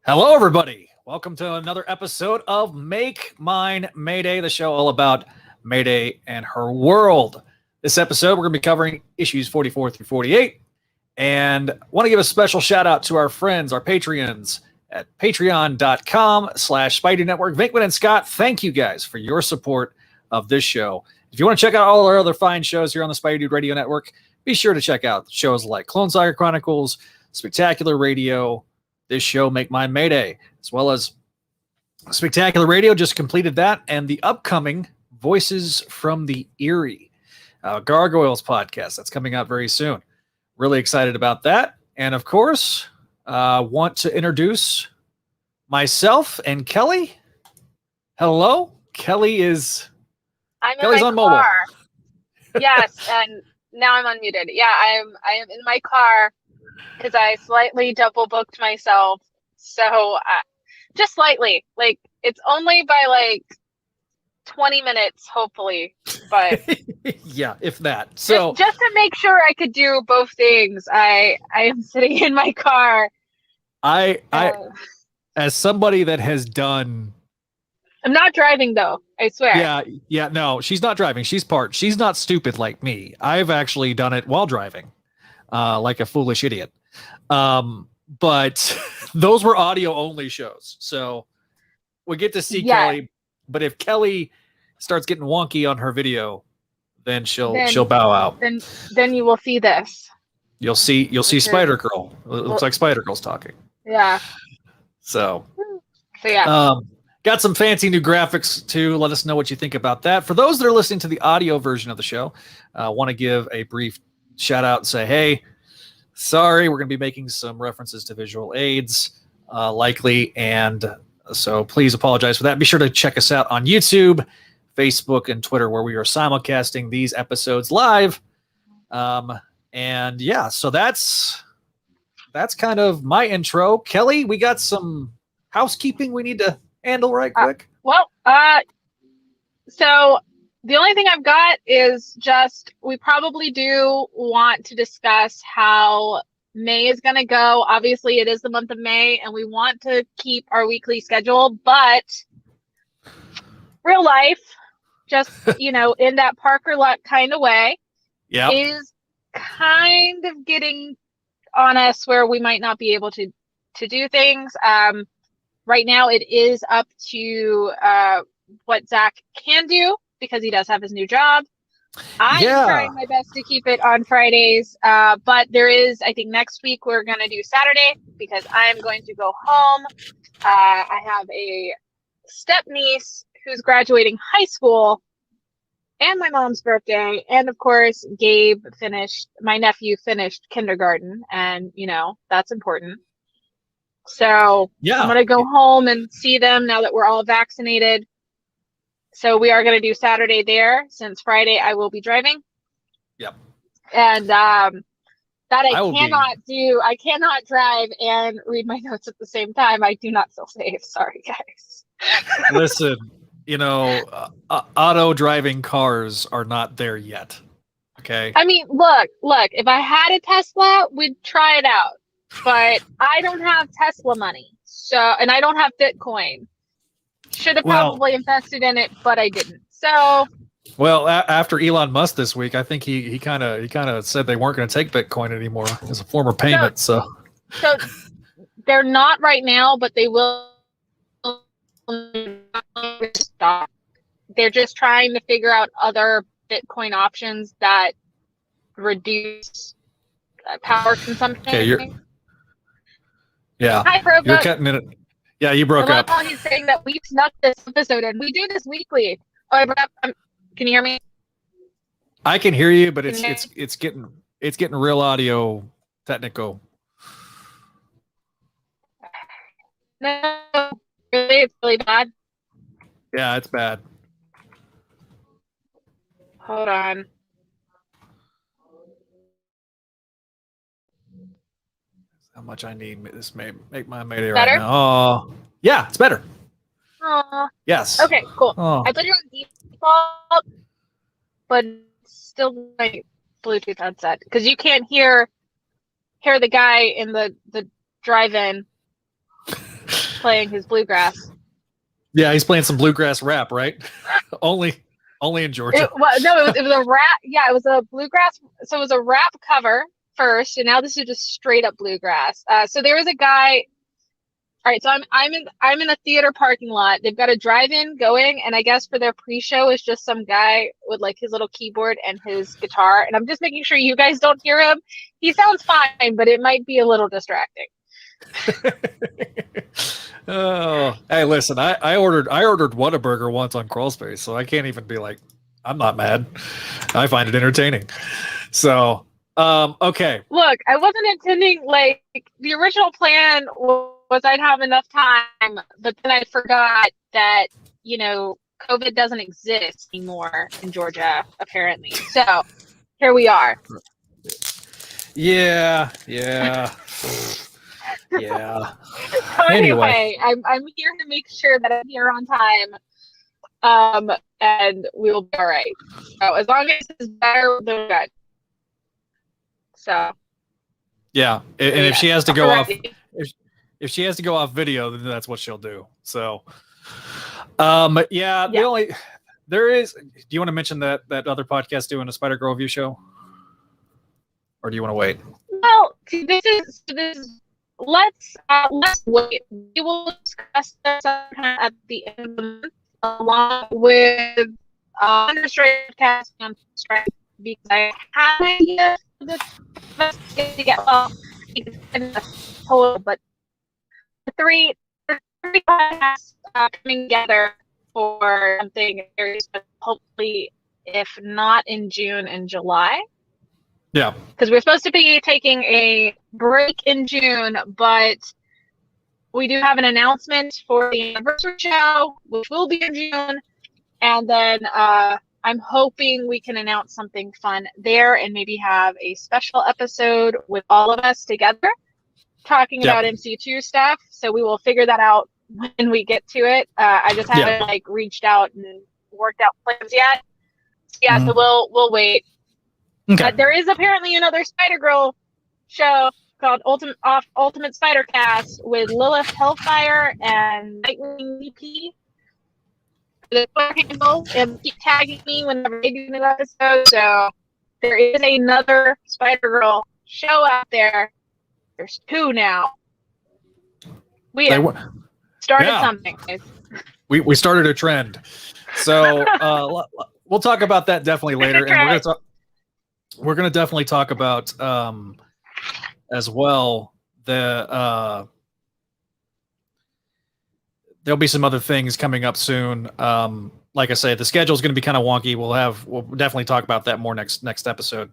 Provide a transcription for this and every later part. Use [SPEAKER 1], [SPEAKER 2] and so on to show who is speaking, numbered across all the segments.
[SPEAKER 1] Hello, everybody. Welcome to another episode of Make Mine Mayday, the show all about Mayday and her world. This episode, we're going to be covering issues 44 through 48. And I want to give a special shout out to our friends, our Patreons at patreon.com/Spidey Network. Vinkman and Scott, thank you guys for your support of this show. If you want to check out all our other fine shows here on the Spidey Dude Radio Network, be sure to check out shows like Clone Saga Chronicles, Spectacular Radio, this show, Make Mine Mayday, as well as Spectacular Radio just completed that, and the upcoming Voices from the Eerie, Gargoyles podcast that's coming out very soon. Really excited about that. And of course, want to introduce myself and Kelly. Hello, Kelly's on mobile.
[SPEAKER 2] Yes, and now I'm unmuted. Yeah, I am in my car because I slightly double booked myself. So just slightly, like it's only by like 20 minutes, hopefully. But
[SPEAKER 1] yeah, if that. So
[SPEAKER 2] just to make sure I could do both things, I am sitting in my car.
[SPEAKER 1] I as somebody that has done.
[SPEAKER 2] I'm not driving though, I swear.
[SPEAKER 1] Yeah, no, she's not driving. She's parked. She's not stupid like me. I've actually done it while driving, like a foolish idiot. But those were audio only shows. So we get to see Kelly, but if Kelly starts getting wonky on her video, then she'll bow out.
[SPEAKER 2] Then you will see this.
[SPEAKER 1] You'll see Spider Girl. It looks like Spider Girl's talking.
[SPEAKER 2] Yeah.
[SPEAKER 1] So
[SPEAKER 2] yeah.
[SPEAKER 1] Got some fancy new graphics too. Let us know what you think about that. For those that are listening to the audio version of the show, want to give a brief shout out and say, hey, sorry, we're going to be making some references to visual aids, likely, and so please apologize for that. Be sure to check us out on YouTube, Facebook, and Twitter, where we are simulcasting these episodes live. And yeah, so that's kind of my intro. Kelly, we got some housekeeping we need to handle right quick.
[SPEAKER 2] So the only thing I've got is just we probably do want to discuss how May is going to go. Obviously, it is the month of May, and we want to keep our weekly schedule, but real life, just, in that Parker Luck kind of way, is kind of getting on us where we might not be able to do things. Right now, it is up to what Zach can do because he does have his new job. I'm trying my best to keep it on Fridays, but there is, I think next week we're going to do Saturday because I'm going to go home. I have a step niece who's graduating high school and my mom's birthday. And of course, my nephew finished kindergarten, and that's important. So I'm going to go home and see them now that we're all vaccinated. So we are going to do Saturday there, since Friday I will be driving.
[SPEAKER 1] Yep.
[SPEAKER 2] And that I cannot drive and read my notes at the same time. I do not feel safe. Sorry, guys.
[SPEAKER 1] Listen, auto driving cars are not there yet. Okay.
[SPEAKER 2] I mean, look, if I had a Tesla, we'd try it out. But I don't have Tesla money. And I don't have Bitcoin. Should have probably invested in it, but I didn't. So,
[SPEAKER 1] after Elon Musk this week, I think he kind of said they weren't going to take Bitcoin anymore as a form of payment. So
[SPEAKER 2] they're not right now, but they will stop. They're just trying to figure out other Bitcoin options that reduce power consumption.
[SPEAKER 1] Okay, Hi, you're cutting it. Yeah, you broke up.
[SPEAKER 2] He's saying that we snuck this episode and we do this weekly. Oh, I broke up. Can you hear me?
[SPEAKER 1] I can hear you, but it's getting real audio technical.
[SPEAKER 2] No, really, it's really bad.
[SPEAKER 1] Yeah, it's bad.
[SPEAKER 2] Hold on.
[SPEAKER 1] How much I need this may make my Mayday
[SPEAKER 2] better?
[SPEAKER 1] Right now. Oh, yeah, it's better. Yes.
[SPEAKER 2] Okay, cool. I put it on default, but still my Bluetooth headset because you can't hear the guy in the drive-in playing his bluegrass.
[SPEAKER 1] Yeah, he's playing some bluegrass rap, right? only in Georgia.
[SPEAKER 2] It was a rap. Yeah, it was a bluegrass. So it was a rap cover first, and now this is just straight up bluegrass. So there was a guy. All right, so I'm in a theater parking lot. They've got a drive-in going, and I guess for their pre-show is just some guy with like his little keyboard and his guitar. And I'm just making sure you guys don't hear him. He sounds fine, but it might be a little distracting.
[SPEAKER 1] Oh, hey, listen, I ordered Whataburger once on Crawlspace, so I can't even be like, I'm not mad. I find it entertaining. So, okay.
[SPEAKER 2] Look, I wasn't intending, like, the original plan was I'd have enough time, but then I forgot that, you know, COVID doesn't exist anymore in Georgia, apparently. So here we are.
[SPEAKER 1] Yeah. Yeah.
[SPEAKER 2] So anyway, I'm here to make sure that I'm here on time, and we'll be all right. So as long as it's better, we're good. So.
[SPEAKER 1] Yeah, and if she has to go off,
[SPEAKER 2] Alrighty.
[SPEAKER 1] if she has to go off video, then that's what she'll do. So, yeah. The only there is. Do you want to mention that other podcast doing a Spider-Girl review show, or do you want to wait?
[SPEAKER 2] Well, this is. Let's wait. We will discuss this at the end of the month, along with administrative tasks on strike, because I have an idea for this to get total, but the three podcasts coming together for something very special, hopefully, if not in June, in July.
[SPEAKER 1] Yeah,
[SPEAKER 2] because we're supposed to be taking a break in June, but we do have an announcement for the anniversary show, which will be in June. And then I'm hoping we can announce something fun there and maybe have a special episode with all of us together talking about MC2 stuff. So we will figure that out when we get to it. I just haven't like reached out and worked out plans yet. So we'll wait.
[SPEAKER 1] Okay.
[SPEAKER 2] There is apparently another Spider-Girl show called Ultimate Spider-Cast with Lilith Hellfire and Nightwing VP. The Twitter handle, and keep tagging me whenever they do a new episode. So there is another Spider-Girl show out there. There's two now. We started something.
[SPEAKER 1] We started a trend. So we'll talk about that definitely later, and we're going to definitely talk about as well there'll be some other things coming up soon. Like I say, the schedule is going to be kind of wonky. We'll definitely talk about that more next episode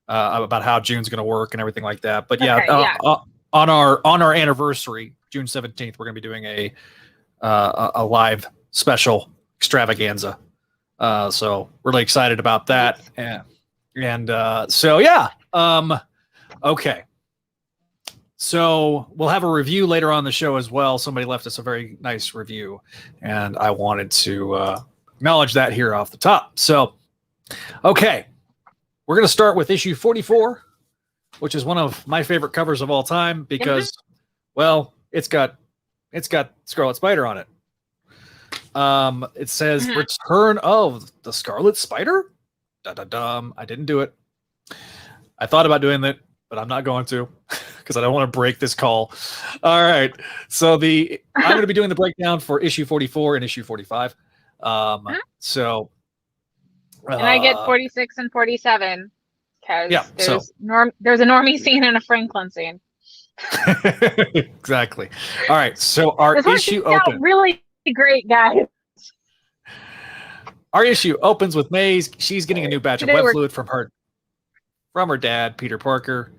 [SPEAKER 1] about how June's going to work and everything like that. But on our anniversary, June 17th, we're going to be doing a live special extravaganza. So really excited about that. Okay. So we'll have a review later on the show as well. Somebody left us a very nice review, and I wanted to acknowledge that here off the top. So, okay, we're going to start with issue 44, which is one of my favorite covers of all time because, well, it's got Scarlet Spider on it. It says Return of the Scarlet Spider. I didn't do it. I thought about doing that, but I'm not going to because I don't want to break this call. All right. So I'm going to be doing the breakdown for issue 44 and issue 45. So
[SPEAKER 2] and I get 46 and 47 because there's a Normie scene and a Franklin scene.
[SPEAKER 1] Exactly. All right. So our issue opens
[SPEAKER 2] really great, guys.
[SPEAKER 1] Our issue opens with May. She's getting a new batch of web fluid from her dad, Peter Parker.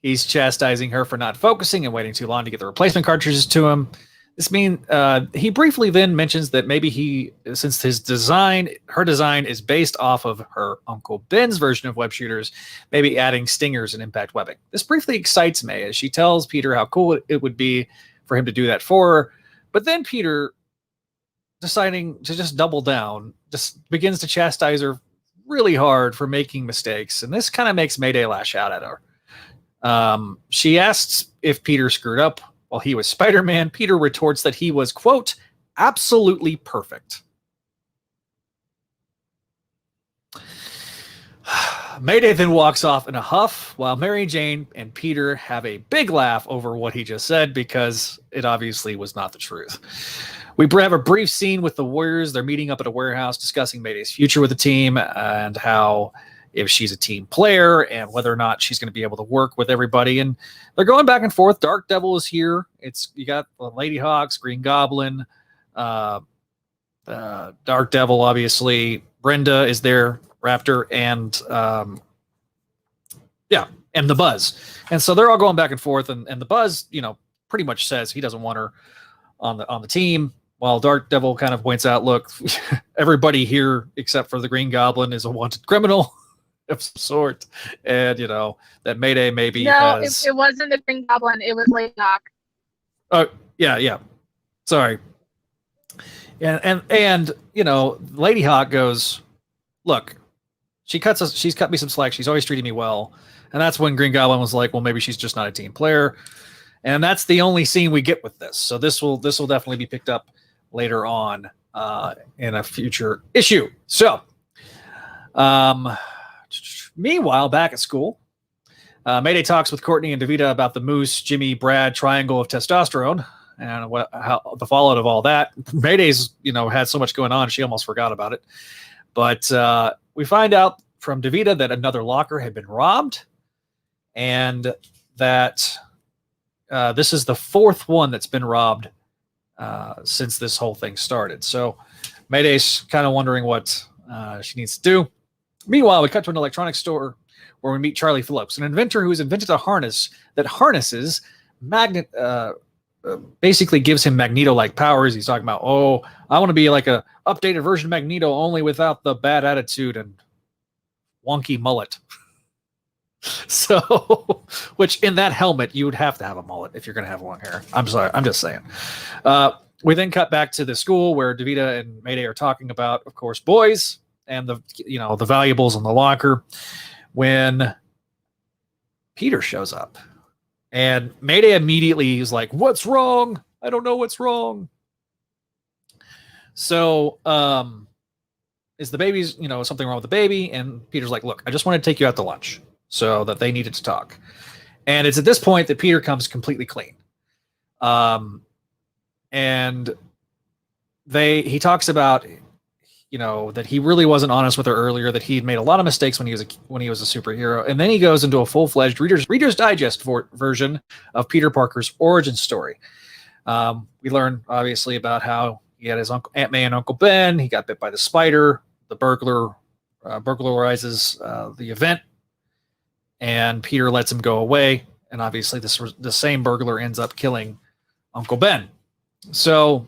[SPEAKER 1] He's chastising her for not focusing and waiting too long to get the replacement cartridges to him. This means he briefly then mentions that maybe since her design is based off of her Uncle Ben's version of web shooters, maybe adding stingers and impact webbing. This briefly excites May as she tells Peter how cool it would be for him to do that for her. But then Peter, deciding to just double down, just begins to chastise her really hard for making mistakes. And this kind of makes Mayday lash out at her. She asks if Peter screwed up while he was Spider-Man, Peter retorts that he was, quote, absolutely perfect. Mayday then walks off in a huff while Mary Jane and Peter have a big laugh over what he just said because it obviously was not the truth. We have a brief scene with the Warriors. They're meeting up at a warehouse discussing Mayday's future with the team and how if she's a team player and whether or not she's going to be able to work with everybody. And they're going back and forth. Dark Devil is here. You got Lady Hawks, Green Goblin, Dark Devil, obviously. Brenda is there. Raptor and and the Buzz, and so they're all going back and forth, and the Buzz, pretty much says he doesn't want her on the team, while Dark Devil kind of points out, look, everybody here except for the Green Goblin is a wanted criminal of some sort, and that Mayday maybe has.
[SPEAKER 2] It wasn't the Green Goblin, it was Lady Hawk.
[SPEAKER 1] Oh yeah, sorry, and Lady Hawk goes, look. She's cut me some slack. She's always treated me well. And that's when Green Goblin was like, well, maybe she's just not a team player. And that's the only scene we get with this. So this will definitely be picked up later on in a future issue. So meanwhile, back at school, Mayday talks with Courtney and Davida about the Moose, Jimmy, Brad triangle of testosterone and how the fallout of all that. Mayday's, had so much going on, she almost forgot about it. But we find out from Davida that another locker had been robbed and that this is the fourth one that's been robbed since this whole thing started. So Mayday's kind of wondering what she needs to do. Meanwhile, we cut to an electronics store where we meet Charlie Phillips, an inventor who's invented a harness that harnesses basically gives him Magneto-like powers. He's talking about, I want to be like a updated version of Magneto, only without the bad attitude and wonky mullet. So, which in that helmet, you would have to have a mullet if you're going to have long hair. I'm sorry. I'm just saying. We then cut back to the school where Davida and Mayday are talking about, of course, boys and the valuables in the locker when Peter shows up. And Mayday immediately is like, what's wrong? I don't know what's wrong. So, is the baby's, something wrong with the baby? And Peter's like, look, I just want to take you out to lunch. So that they needed to talk. And it's at this point that Peter comes completely clean. And he talks about, that he really wasn't honest with her earlier, that he'd made a lot of mistakes when he was a superhero. And then he goes into a full-fledged Reader's Digest version of Peter Parker's origin story. We learn obviously about how he had his Aunt May and Uncle Ben. He got bit by the spider. The burglar burglarizes the event, and Peter lets him go away. And obviously the same burglar ends up killing Uncle Ben. So,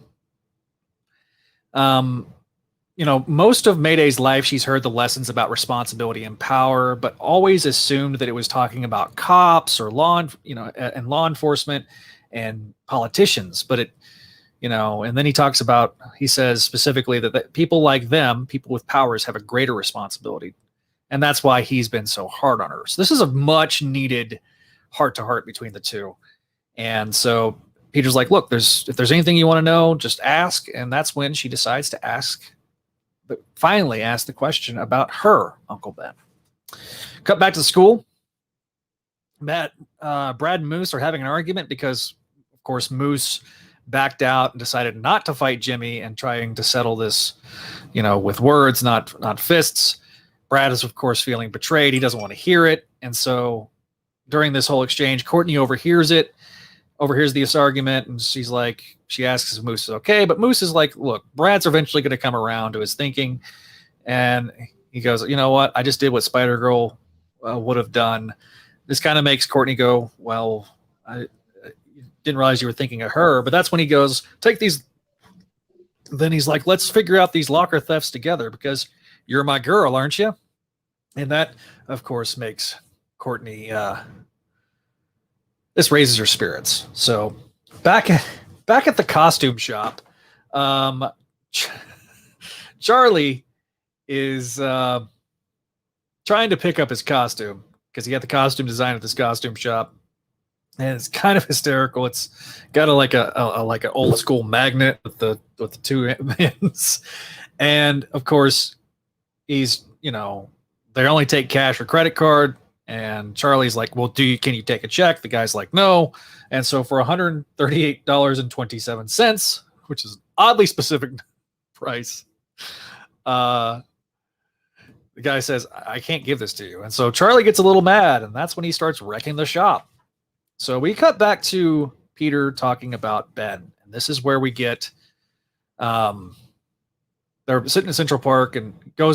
[SPEAKER 1] most of Mayday's life, she's heard the lessons about responsibility and power, but always assumed that it was talking about cops or law enforcement and politicians. But and then he says specifically that people like them, people with powers, have a greater responsibility. And that's why he's been so hard on her. So this is a much needed heart-to-heart between the two. And so Peter's like, look, if there's anything you want to know, just ask. And that's when she decides to finally ask the question about her Uncle Ben. Cut back to school. Brad and Moose are having an argument because, of course, Moose backed out and decided not to fight Jimmy and trying to settle this, with words, not fists. Brad is, of course, feeling betrayed. He doesn't want to hear it. And so during this whole exchange, Courtney overhears this argument, and she asks if Moose is okay, but Moose is like, look, Brad's eventually going to come around to his thinking. And he goes, you know what? I just did what Spider-Girl would have done. This kind of makes Courtney go, well, I didn't realize you were thinking of her. But that's when he goes, take these. Then he's like, let's figure out these locker thefts together because you're my girl, aren't you? And that, of course, makes Courtney, this raises her spirits. So back at the costume shop, Charlie is trying to pick up his costume because he got the costume design at this costume shop. and it's kind of hysterical. It's got like an old school magnet with the two ends, and of course he's they only take cash or credit card. And Charlie's like, well, can you take a check? The guy's like, no. And so for $138.27, which is an oddly specific price, the guy says, I can't give this to you. And so Charlie gets a little mad, and that's when he starts wrecking the shop. So we cut back to Peter talking about Ben. And this is where we get they're sitting in Central Park, and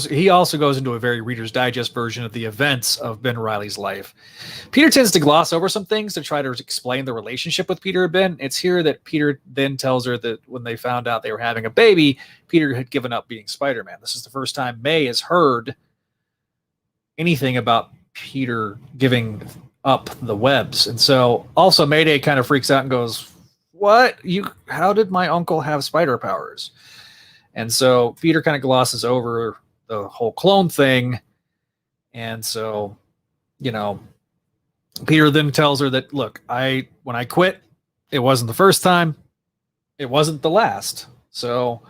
[SPEAKER 1] he also goes into a very Reader's Digest version of the events of Ben Reilly's life. Peter tends to gloss over some things to try to explain the relationship with Peter and Ben. It's here that Peter then tells her that when they found out they were having a baby, Peter had given up being Spider-Man. This is the first time May has heard anything about Peter giving up the webs. And so also Mayday kind of freaks out and goes, what? How did my uncle have spider powers? And so Peter kind of glosses over the whole clone thing. And so, Peter then tells her that, look, when I quit, it wasn't the first time. It wasn't the last. So,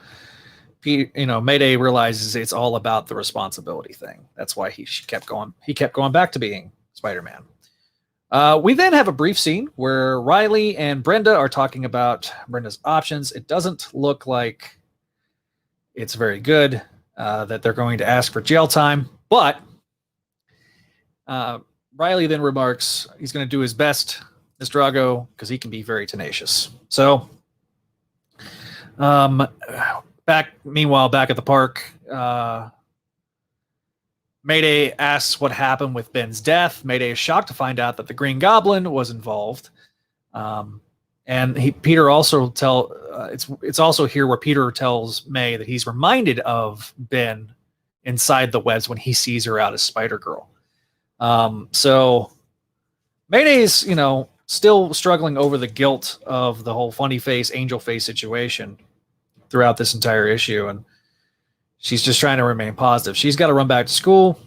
[SPEAKER 1] Mayday realizes it's all about the responsibility thing. That's why he kept going back to being Spider-Man. We then have a brief scene where Riley and Brenda are talking about Brenda's options. It doesn't look like it's very good that they're going to ask for jail time, but Riley then remarks he's going to do his best, Mr. Drago, because he can be very tenacious. So, meanwhile, back at the park, Mayday asks what happened with Ben's death. Mayday is shocked to find out that the Green Goblin was involved. And Peter also it's also here where Peter tells May that he's reminded of Ben inside the webs when he sees her out as Spider-Girl. So Mayday's, still struggling over the guilt of the whole funny face, angel face situation throughout this entire issue. And she's just trying to remain positive. She's got to run back to school.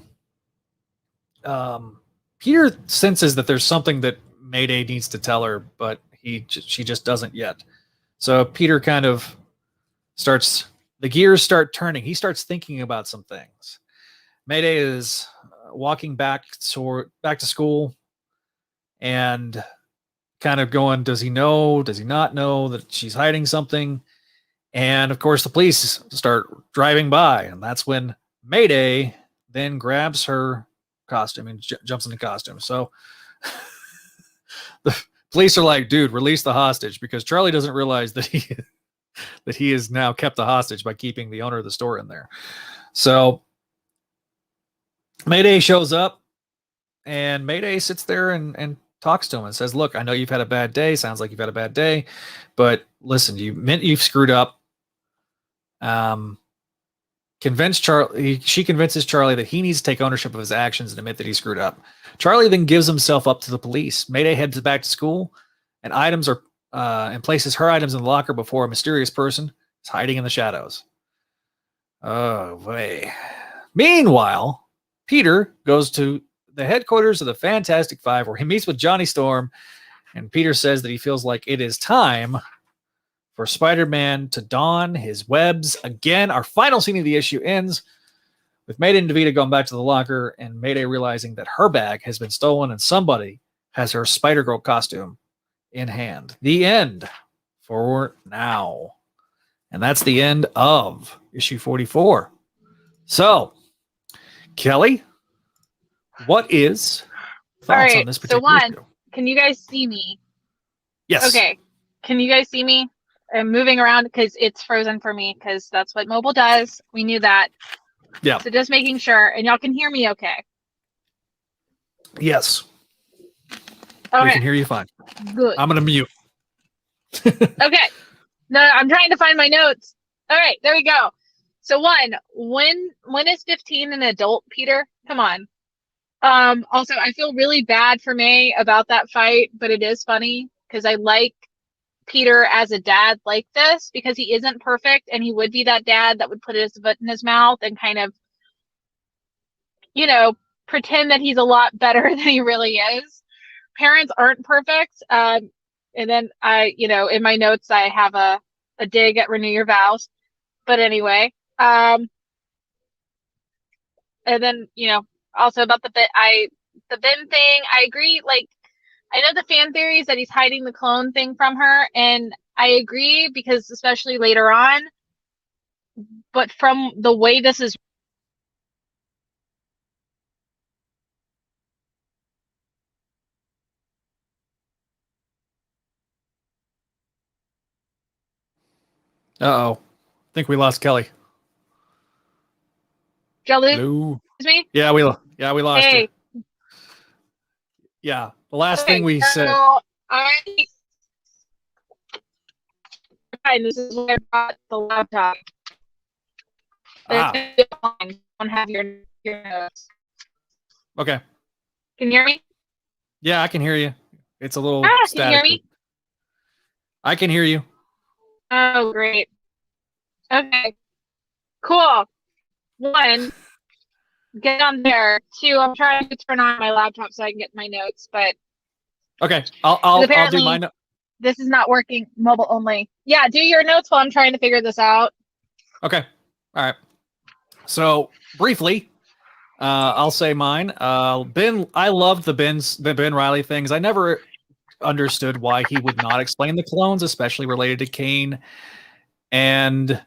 [SPEAKER 1] Peter senses that there's something that Mayday needs to tell her, but she just doesn't yet. So Peter kind of the gears start turning. He starts thinking about some things. Mayday is walking back to school and kind of going, does he know? Does he not know that she's hiding something? And of course the police start driving by, and that's when Mayday then grabs her costume and jumps in the costume. So the police are like, dude, release the hostage, because Charlie doesn't realize that he has now kept the hostage by keeping the owner of the store in there. So Mayday shows up, and Mayday sits there and talks to him and says, look, I know you've had a bad day. Sounds like you've had a bad day, but listen, you've screwed up. She convinces Charlie that he needs to take ownership of his actions and admit that he screwed up. Charlie then gives himself up to the police. Mayday heads back to school, and and places her items in the locker before a mysterious person is hiding in the shadows. Oh boy. Meanwhile, Peter goes to the headquarters of the Fantastic Five, where he meets with Johnny Storm, and Peter says that he feels like it is time for Spider-Man to don his webs again. Our final scene of the issue ends with Mayday and Davida going back to the locker, and Mayday realizing that her bag has been stolen and somebody has her Spider-Girl costume in hand. The end for now. And that's the end of issue 44. So, Kelly, what is thoughts on this particular issue?
[SPEAKER 2] Can you guys see me?
[SPEAKER 1] Yes.
[SPEAKER 2] Okay. Can you guys see me? I'm moving around because it's frozen for me, because that's what mobile does. We knew that.
[SPEAKER 1] Yeah.
[SPEAKER 2] So just making sure. And y'all can hear me okay?
[SPEAKER 1] Yes.
[SPEAKER 2] Okay.
[SPEAKER 1] We can hear you fine.
[SPEAKER 2] Good.
[SPEAKER 1] I'm going to mute.
[SPEAKER 2] Okay. No, I'm trying to find my notes. All right, there we go. So when is 15 an adult, Peter? Come on. Also, I feel really bad for May about that fight, but it is funny because I like Peter as a dad like this, because he isn't perfect, and he would be that dad that would put his foot in his mouth and kind of, pretend that he's a lot better than he really is. parents aren't perfect. And then in my notes, I have a dig at Renew Your Vows. But anyway, and then, also about the Ben thing, I agree. Like, I know the fan theories that he's hiding the clone thing from her, and I agree because especially later on, but from the way this is.
[SPEAKER 1] Uh-oh. I think we lost Kelly.
[SPEAKER 2] Did you lose
[SPEAKER 1] Hello.
[SPEAKER 2] me?
[SPEAKER 1] Yeah, we lost
[SPEAKER 2] Hey.
[SPEAKER 1] you. Yeah. The last thing we said.
[SPEAKER 2] This is where I brought the laptop. I don't have your notes.
[SPEAKER 1] Okay.
[SPEAKER 2] Can you hear me?
[SPEAKER 1] Yeah, I can hear you. It's a little static.
[SPEAKER 2] Can you hear me?
[SPEAKER 1] I can hear you.
[SPEAKER 2] Oh, great. Okay. Cool. 1, get on there. 2, I'm trying to turn on my laptop so I can get my notes, but
[SPEAKER 1] okay, I'll do my notes.
[SPEAKER 2] This is not working mobile only. Yeah, do your notes while I'm trying to figure this out.
[SPEAKER 1] Okay. All right. So briefly, I'll say mine. Ben, I loved the Ben Riley things. I never understood why he would not explain the clones, especially related to Kane and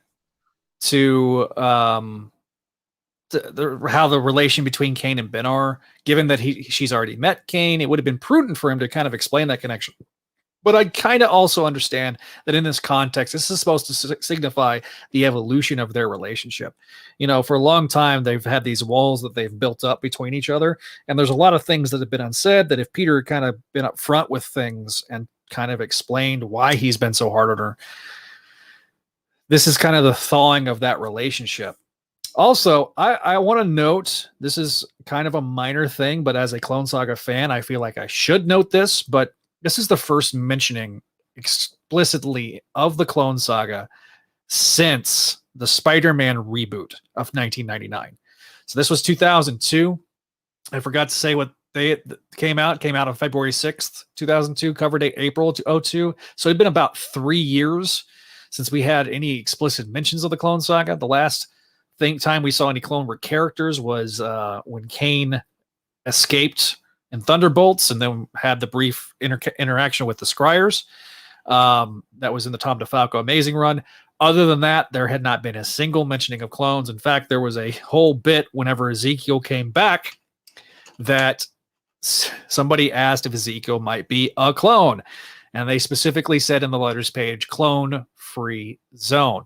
[SPEAKER 1] to how the relation between Kane and Ben are. Given that she's already met Kane, it would have been prudent for him to kind of explain that connection. But I kind of also understand that in this context, this is supposed to signify the evolution of their relationship. For a long time, they've had these walls that they've built up between each other. And there's a lot of things that have been unsaid that if Peter had kind of been upfront with things and kind of explained why he's been so hard on her, this is kind of the thawing of that relationship. Also, I want to note, this is kind of a minor thing, but as a Clone Saga fan, I feel like I should note this, but this is the first mentioning explicitly of the Clone Saga since the Spider-Man reboot of 1999. So this was 2002. I forgot to say what they came out. It came out on February 6th, 2002. Cover date April 2002. So it'd been about 3 years since we had any explicit mentions of the Clone Saga. The last time we saw any Clone Wars characters was when Kane escaped in Thunderbolts and then had the brief interaction with the Scryers. That was in the Tom DeFalco Amazing Run. Other than that, there had not been a single mentioning of clones. In fact, there was a whole bit whenever Ezekiel came back that somebody asked if Ezekiel might be a clone. And they specifically said in the letters page, clone-free zone.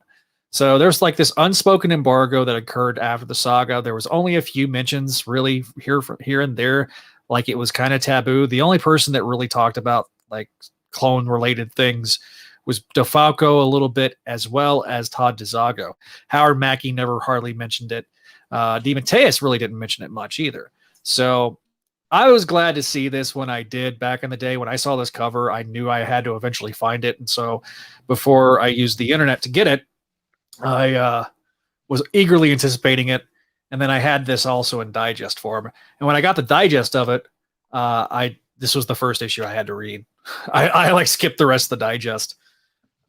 [SPEAKER 1] So there's like this unspoken embargo that occurred after the saga. There was only a few mentions really here and there. Like it was kind of taboo. The only person that really talked about like clone related things was DeFalco a little bit, as well as Todd DeZago. Howard Mackey never hardly mentioned it. DeMatteis really didn't mention it much either. So I was glad to see this when I did back in the day. When I saw this cover, I knew I had to eventually find it. And so before I used the internet to get it, I was eagerly anticipating it. And then I had this also in digest form. And when I got the digest of it, this was the first issue I had to read. I like skipped the rest of the digest.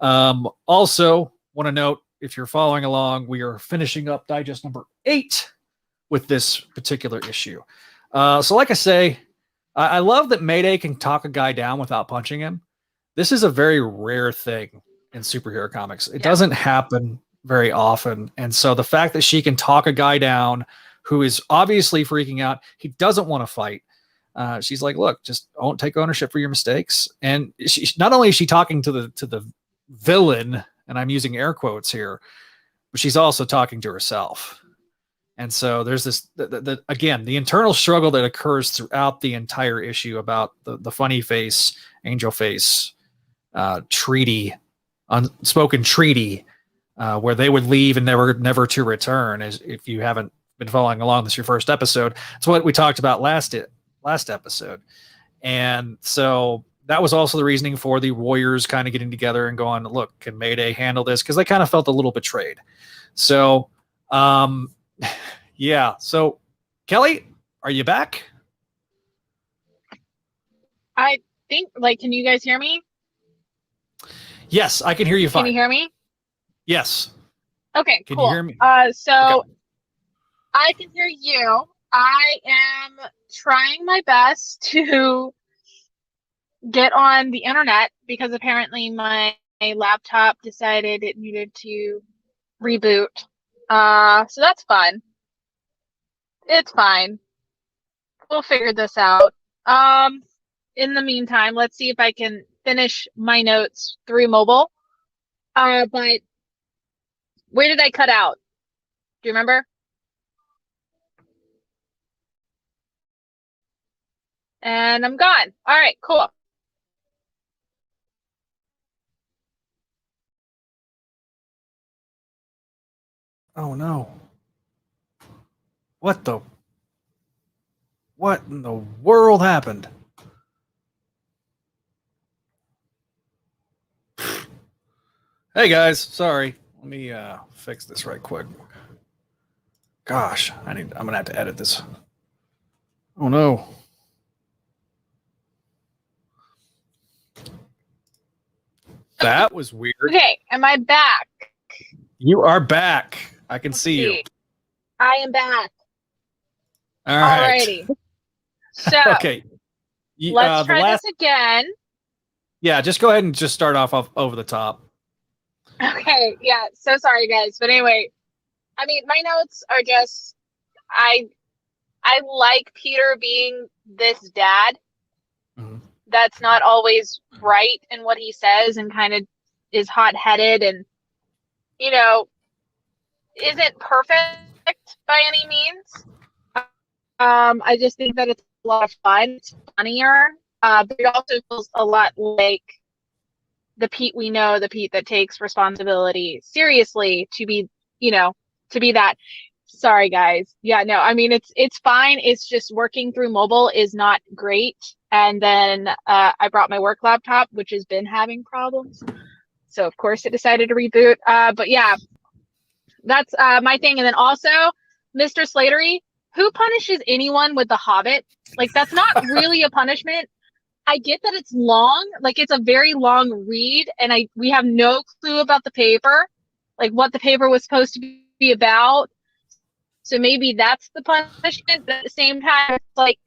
[SPEAKER 1] Also want to note, if you're following along, we are finishing up digest number 8 with this particular issue. So like I say, I love that Mayday can talk a guy down without punching him. This is a very rare thing in superhero comics. It doesn't happen very often. And so the fact that she can talk a guy down who is obviously freaking out, he doesn't want to fight. She's like, look, just don't take ownership for your mistakes. And not only is she talking to the villain, and I'm using air quotes here, but she's also talking to herself. And so there's this, again, the internal struggle that occurs throughout the entire issue about the funny face, angel face, treaty, unspoken treaty, where they would leave and never to return. As if you haven't been following along, this is your first episode. It's what we talked about last episode. And so that was also the reasoning for the Warriors kind of getting together and going, look, can Mayday handle this? Because they kind of felt a little betrayed. So, yeah. So, Kelly, are you back?
[SPEAKER 2] I think, like, can you guys hear me?
[SPEAKER 1] Yes, I can hear you fine.
[SPEAKER 2] Can you hear me?
[SPEAKER 1] Yes.
[SPEAKER 2] Okay,
[SPEAKER 1] Can
[SPEAKER 2] cool.
[SPEAKER 1] you hear me?
[SPEAKER 2] So
[SPEAKER 1] Okay.
[SPEAKER 2] I can hear you. I am trying my best to get on the internet because apparently my laptop decided it needed to reboot. So that's fun. It's fine. We'll figure this out. In the meantime, let's see if I can finish my notes through mobile. But where did I cut out? Do you remember? And I'm gone. All right, cool.
[SPEAKER 1] Oh no. What in the world happened? Hey guys, sorry. Let me fix this right quick. Gosh, I'm gonna have to edit this. Oh no. That was weird.
[SPEAKER 2] Okay, am I back?
[SPEAKER 1] You are back. I can see you.
[SPEAKER 2] I am back.
[SPEAKER 1] All right.
[SPEAKER 2] Alrighty. So
[SPEAKER 1] Okay.
[SPEAKER 2] let's try this again.
[SPEAKER 1] Yeah, just go ahead and just start off over the top.
[SPEAKER 2] Okay, yeah. So sorry, guys, but anyway, I mean, my notes are just I like Peter being this dad.
[SPEAKER 1] Mm-hmm.
[SPEAKER 2] That's not always right in what he says and kind of is hot-headed and, you know, isn't perfect by any means. I just think that it's a lot of fun. It's funnier, but it also feels a lot like the Pete we know, the Pete that takes responsibility seriously to be, to be that. Sorry, guys. Yeah, no, I mean, it's fine. It's just working through mobile is not great. And then I brought my work laptop, which has been having problems. So, of course, it decided to reboot. But yeah, that's my thing. And then also, Mr. Slattery, who punishes anyone with The Hobbit? Like, that's not really a punishment. I get that it's long, like it's a very long read, and we have no clue about the paper, like what the paper was supposed to be about. So maybe that's the punishment, but at the same time, it's like,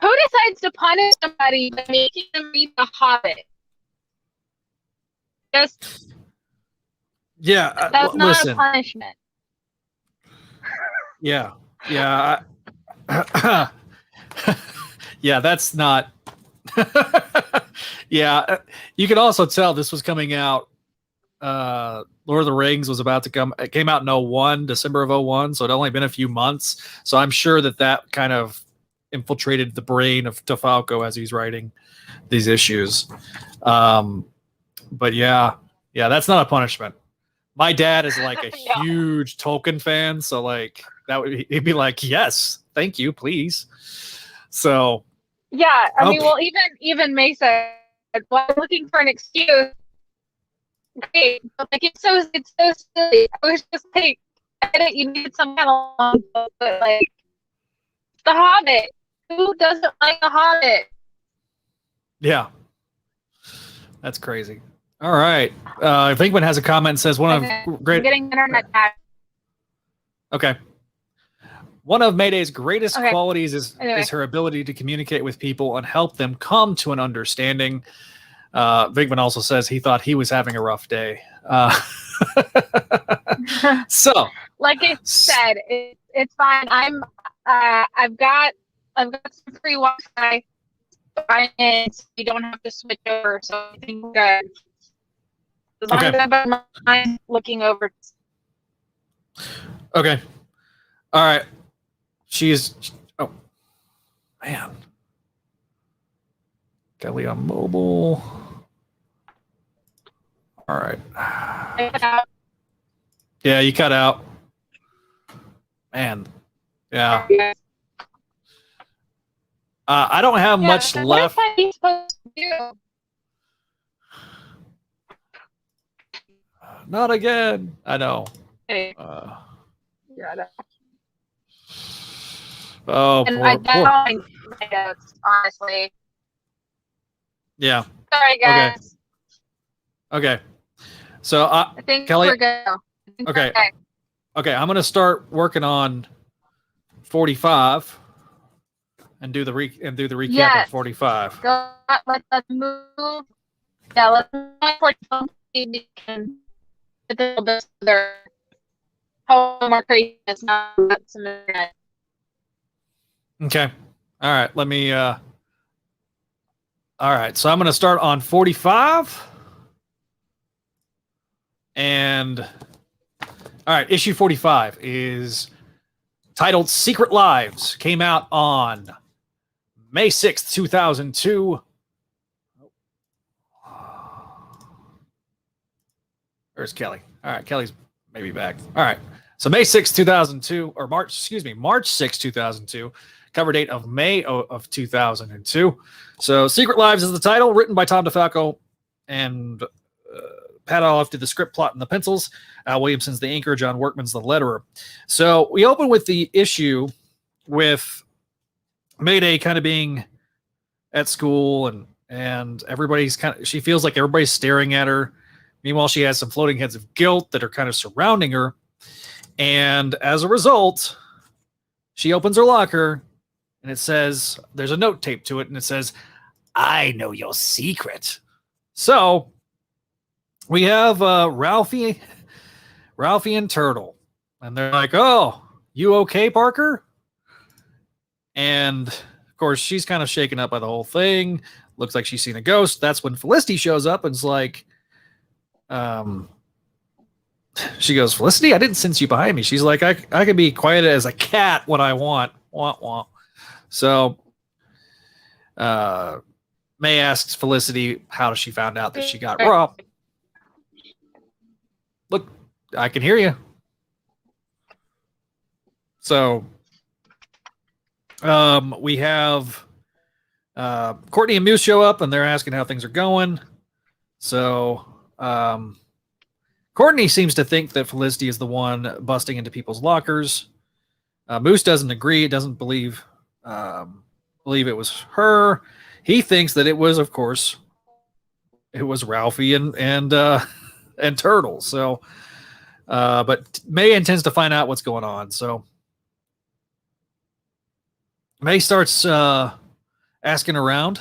[SPEAKER 2] who decides to punish somebody by making them read The Hobbit? Just
[SPEAKER 1] yeah,
[SPEAKER 2] that's not a punishment.
[SPEAKER 1] Yeah, yeah, yeah. That's not. Yeah, you can also tell this was coming out. Lord of the Rings was about to come. It came out in 01, December of 01, so it'd only been a few months. So I'm sure that kind of infiltrated the brain of DeFalco as he's writing these issues. But yeah, that's not a punishment. My dad is like a huge Tolkien fan, so like he'd be like, yes, thank you, please. So
[SPEAKER 2] yeah, I mean, well, even May said, well, I'm looking for an excuse. Great, but like it's so silly. I was just like, you needed some kind of long book, but like The Hobbit. Who doesn't like The Hobbit?
[SPEAKER 1] Yeah, that's crazy. All right, Vinkman has a comment and says one of great.
[SPEAKER 2] I'm getting internet back.
[SPEAKER 1] Okay. One of Mayday's greatest qualities is her ability to communicate with people and help them come to an understanding. Vinkman also says he thought he was having a rough day. So,
[SPEAKER 2] like I said, it's fine. I've got some free Wi-Fi, and so you don't have to switch over. So I think we're good. As long as I'm looking over.
[SPEAKER 1] Okay. All right. Oh, man. Kelly on mobile. All right. Yeah, you cut out. Man. Yeah. I don't have much left.
[SPEAKER 2] What am I supposed to do?
[SPEAKER 1] Not again. I know.
[SPEAKER 2] Hey.
[SPEAKER 1] Oh,
[SPEAKER 2] and poor. Honestly.
[SPEAKER 1] Yeah.
[SPEAKER 2] Sorry, guys.
[SPEAKER 1] Okay. So,
[SPEAKER 2] I think
[SPEAKER 1] Kelly.
[SPEAKER 2] we're good.
[SPEAKER 1] Okay. Okay. I'm gonna start working on 45 and do the recap
[SPEAKER 2] Yes.
[SPEAKER 1] of 45.
[SPEAKER 2] Go. Let's move. Yeah. Let's move for something we can get a little bit further. How more crazy it's not some minute.
[SPEAKER 1] Okay. All right. Let me. All right. So I'm gonna start on 45. And all right, issue 45 is titled Secret Lives. Came out on May 6th, 2002. Where's Kelly? All right, Kelly's maybe back. All right. So May 6th, 2002, or March 6th, 2002. Cover date of May of 2002. So Secret Lives is the title, written by Tom DeFalco and Pat Olive did the script, plot, and the pencils. Al Williamson's the inker. John Workman's the letterer. So we open with the issue with Mayday kind of being at school, and everybody's she feels like everybody's staring at her. Meanwhile, she has some floating heads of guilt that are kind of surrounding her. And as a result, she opens her locker, and it says, there's a note taped to it, and it says, "I know your secret." So we have Ralphie and Turtle, and they're like, "Oh, you okay, Parker?" And of course, she's kind of shaken up by the whole thing. Looks like she's seen a ghost. That's when Felicity shows up and's like, she goes, "Felicity, I didn't sense you behind me." She's like, I can be quiet as a cat when I want. Want, want. So May asks Felicity how she found out that she got robbed. Look, I can hear you. So we have Courtney and Muse show up, and they're asking how things are going. So Courtney seems to think that Felicity is the one busting into people's lockers. Moose doesn't agree. Doesn't believe it was her. He thinks that it was, of course, it was Ralphie and Turtle. So, but May intends to find out what's going on. So May starts asking around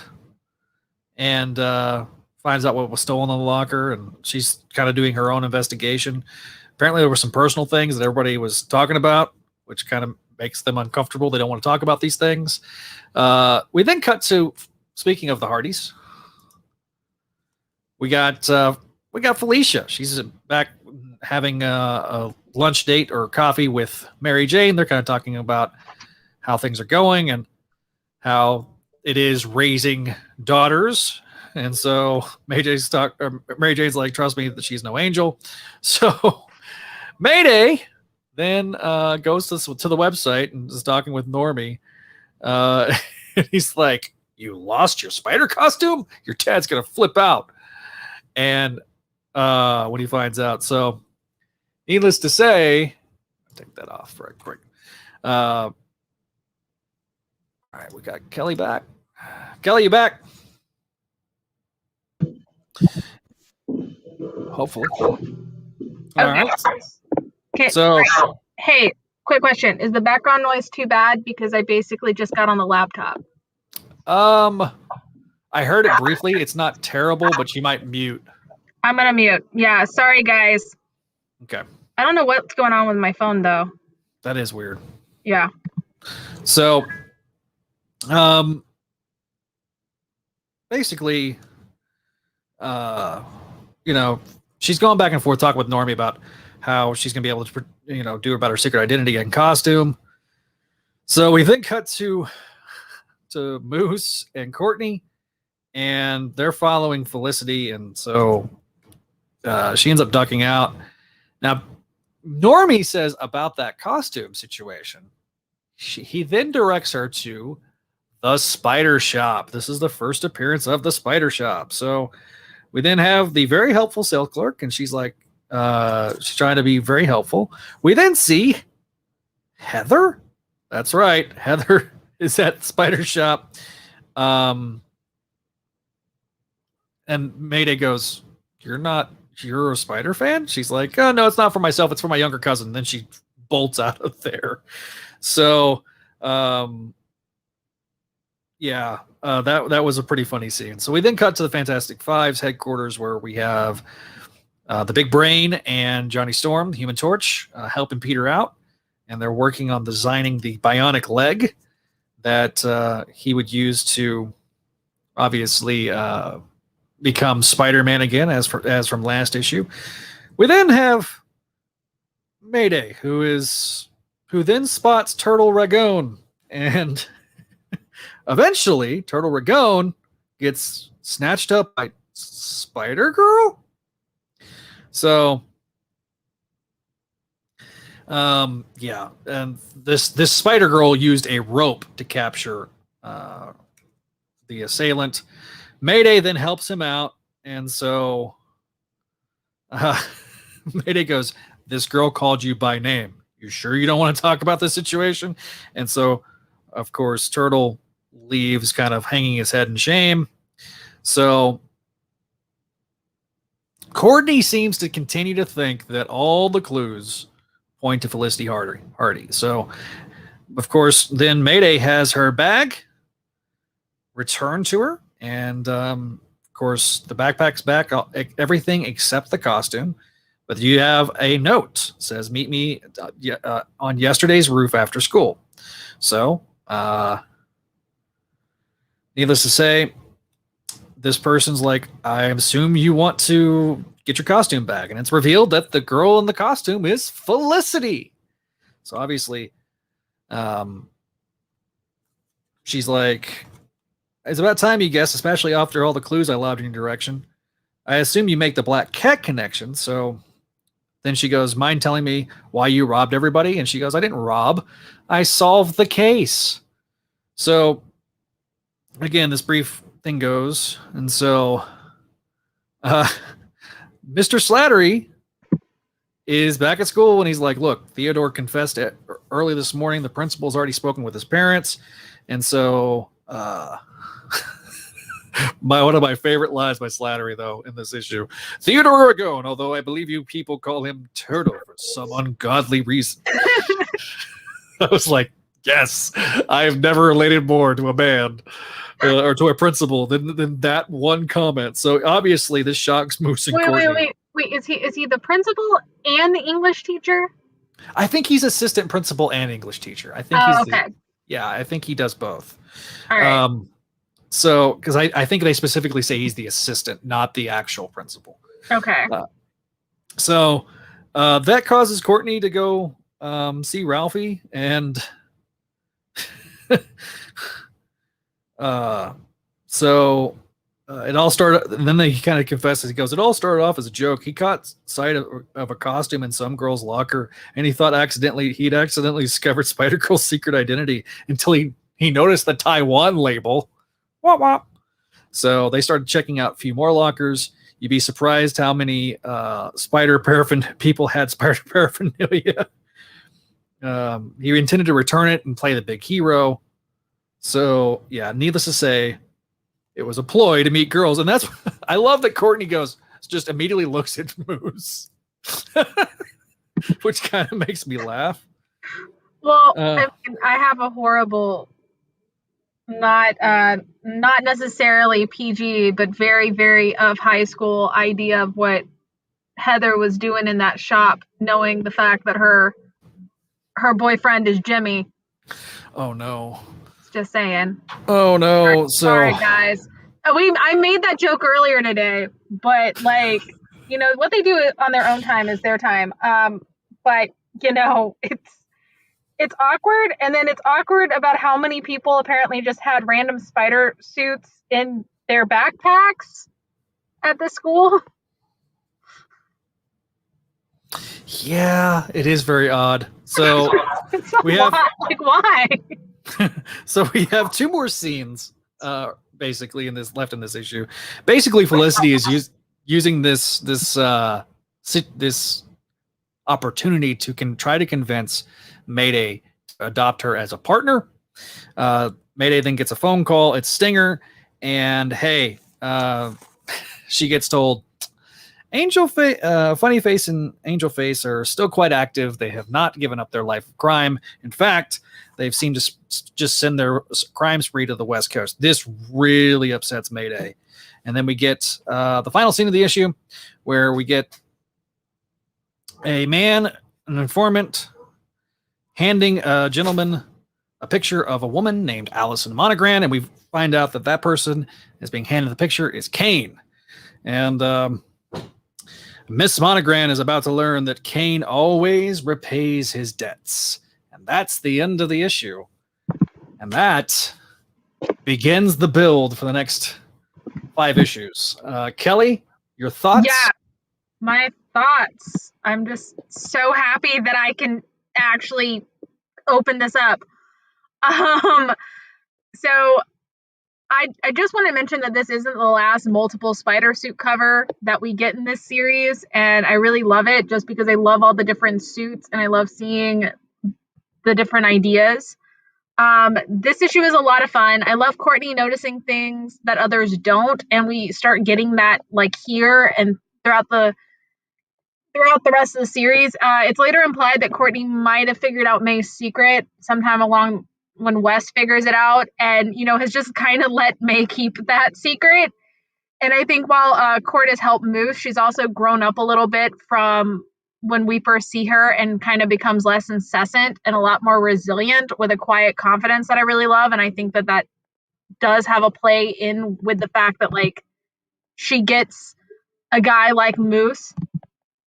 [SPEAKER 1] and finds out what was stolen in the locker, and she's kind of doing her own investigation. Apparently, there were some personal things that everybody was talking about, which kind of makes them uncomfortable. They don't want to talk about these things. We then cut to, speaking of the Hardys, we got Felicia. She's back having a lunch date or coffee with Mary Jane. They're kind of talking about how things are going and how it is raising daughters. And so Mary Jane's like, "Trust me, that she's no angel." So Mayday then goes to the website and is talking with Normie. He's like, "You lost your spider costume? Your dad's going to flip out." And when he finds out. So needless to say, I'll take that off right quick. All right, we got Kelly back. Kelly, you back? Hopefully. All right.
[SPEAKER 3] Okay.
[SPEAKER 1] So,
[SPEAKER 3] hey, quick question. Is the background noise too bad? Because I basically just got on the laptop.
[SPEAKER 1] I heard it briefly. It's not terrible, but you might mute.
[SPEAKER 3] I'm going to mute. Yeah. Sorry, guys.
[SPEAKER 1] Okay.
[SPEAKER 3] I don't know what's going on with my phone, though.
[SPEAKER 1] That is weird.
[SPEAKER 3] Yeah.
[SPEAKER 1] So, basically, she's going back and forth talking with Normie about how she's going to be able to, do about her secret identity and costume. So we then cut to Moose and Courtney, and they're following Felicity, and so she ends up ducking out. Now, Normie says about that costume situation, he then directs her to the Spider Shop. This is the first appearance of the Spider Shop. So we then have the very helpful sales clerk, and she's like, she's trying to be very helpful. We then see Heather. That's right. Heather is at Spider Shop. and Mayday goes, you're a Spider fan? She's like, oh, no, it's not for myself. It's for my younger cousin. Then she bolts out of there. So, yeah, that was a pretty funny scene. So we then cut to the Fantastic Five's headquarters, where we have the Big Brain and Johnny Storm, the Human Torch, helping Peter out, and they're working on designing the bionic leg that he would use to obviously become Spider-Man again, as from last issue. We then have Mayday, who then spots Turtle Ragone, and eventually Turtle Ragone gets snatched up by Spider-Girl. So, yeah, and this Spider-Girl used a rope to capture the assailant. Mayday then helps him out, and so Mayday goes, "This girl called you by name. You sure you don't want to talk about this situation?" And so, of course, Turtle leaves, kind of hanging his head in shame. So Courtney seems to continue to think that all the clues point to Felicity Hardy. So, of course, then Mayday has her bag returned to her. And, of course, the backpack's back, everything except the costume. But you have a note. It says, meet me on yesterday's roof after school. So, needless to say, this person's like, I assume you want to get your costume back. And it's revealed that the girl in the costume is Felicity. So obviously, she's like, it's about time you guess, especially after all the clues I lobbed in your direction. I assume you make the Black Cat connection. So then she goes, mind telling me why you robbed everybody? And she goes, I didn't rob. I solved the case. So again, this brief thing goes. And so Mr. Slattery is back at school, and he's like, look, Theodore confessed early this morning. The principal's already spoken with his parents. And so one of my favorite lines by Slattery, though, in this issue, Theodore Ragone, although I believe you people call him Turtle for some ungodly reason. I was like, yes, I have never related more to a man or to a principal than that one comment. So obviously this shocks Moose and Courtney.
[SPEAKER 3] Wait, is he the principal and the English teacher?
[SPEAKER 1] I think he's assistant principal and English teacher. I think
[SPEAKER 3] okay.
[SPEAKER 1] I think he does both.
[SPEAKER 3] All right.
[SPEAKER 1] So, because I think they specifically say he's the assistant, not the actual principal.
[SPEAKER 3] Okay.
[SPEAKER 1] So that causes Courtney to go see Ralphie, and it all started. And then he kind of confesses. He goes, "It all started off as a joke. He caught sight of a costume in some girl's locker, and he thought he'd accidentally discovered Spider-Girl's secret identity until he noticed the Taiwan label." Wop, wop. So they started checking out a few more lockers. You'd be surprised how many people had spider paraphernalia. He intended to return it and play the big hero. So yeah, needless to say, it was a ploy to meet girls. And that's, I love that Courtney just immediately looks at Moose, which kind of makes me laugh.
[SPEAKER 3] Well, I have a horrible, not necessarily PG, but very, very of high school idea of what Heather was doing in that shop, knowing the fact that her boyfriend is Jimmy.
[SPEAKER 1] Oh no.
[SPEAKER 3] Just saying.
[SPEAKER 1] Oh no.
[SPEAKER 3] Sorry guys. I made that joke earlier today, but what they do on their own time is their time. But it's awkward, and then it's awkward about how many people apparently just had random spider suits in their backpacks at the school.
[SPEAKER 1] Yeah, it is very odd. So
[SPEAKER 3] why?
[SPEAKER 1] So we have two more scenes, basically left in this issue. Basically, Felicity is using this opportunity to try to convince Mayday to adopt her as a partner. Mayday then gets a phone call. It's Stinger, and hey, she gets told, Funny Face and Angel Face are still quite active. They have not given up their life of crime. In fact, they've seemed to just send their crime spree to the West Coast. This really upsets Mayday. And then we get the final scene of the issue where we get a man, an informant, handing a gentleman a picture of a woman named Allison Monogran, and we find out that person is being handed the picture is Kane. And Miss Monogran is about to learn that Kane always repays his debts. And that's the end of the issue. And that begins the build for the next 5 issues. Kelly, your thoughts?
[SPEAKER 3] Yeah, my thoughts. I'm just so happy that I can actually open this up. So I just want to mention that this isn't the last multiple spider suit cover that we get in this series, and I really love it just because I love all the different suits and I love seeing the different ideas. This issue is a lot of fun. I love Courtney noticing things that others don't, and we start getting that like here and throughout the rest of the series. It's later implied that Courtney might have figured out May's secret sometime along when Wes figures it out, and has just kind of let May keep that secret. And I think while Court has helped Moose, she's also grown up a little bit from when we first see her, and kind of becomes less incessant and a lot more resilient with a quiet confidence that I really love. And I think that does have a play in with the fact that like she gets a guy like Moose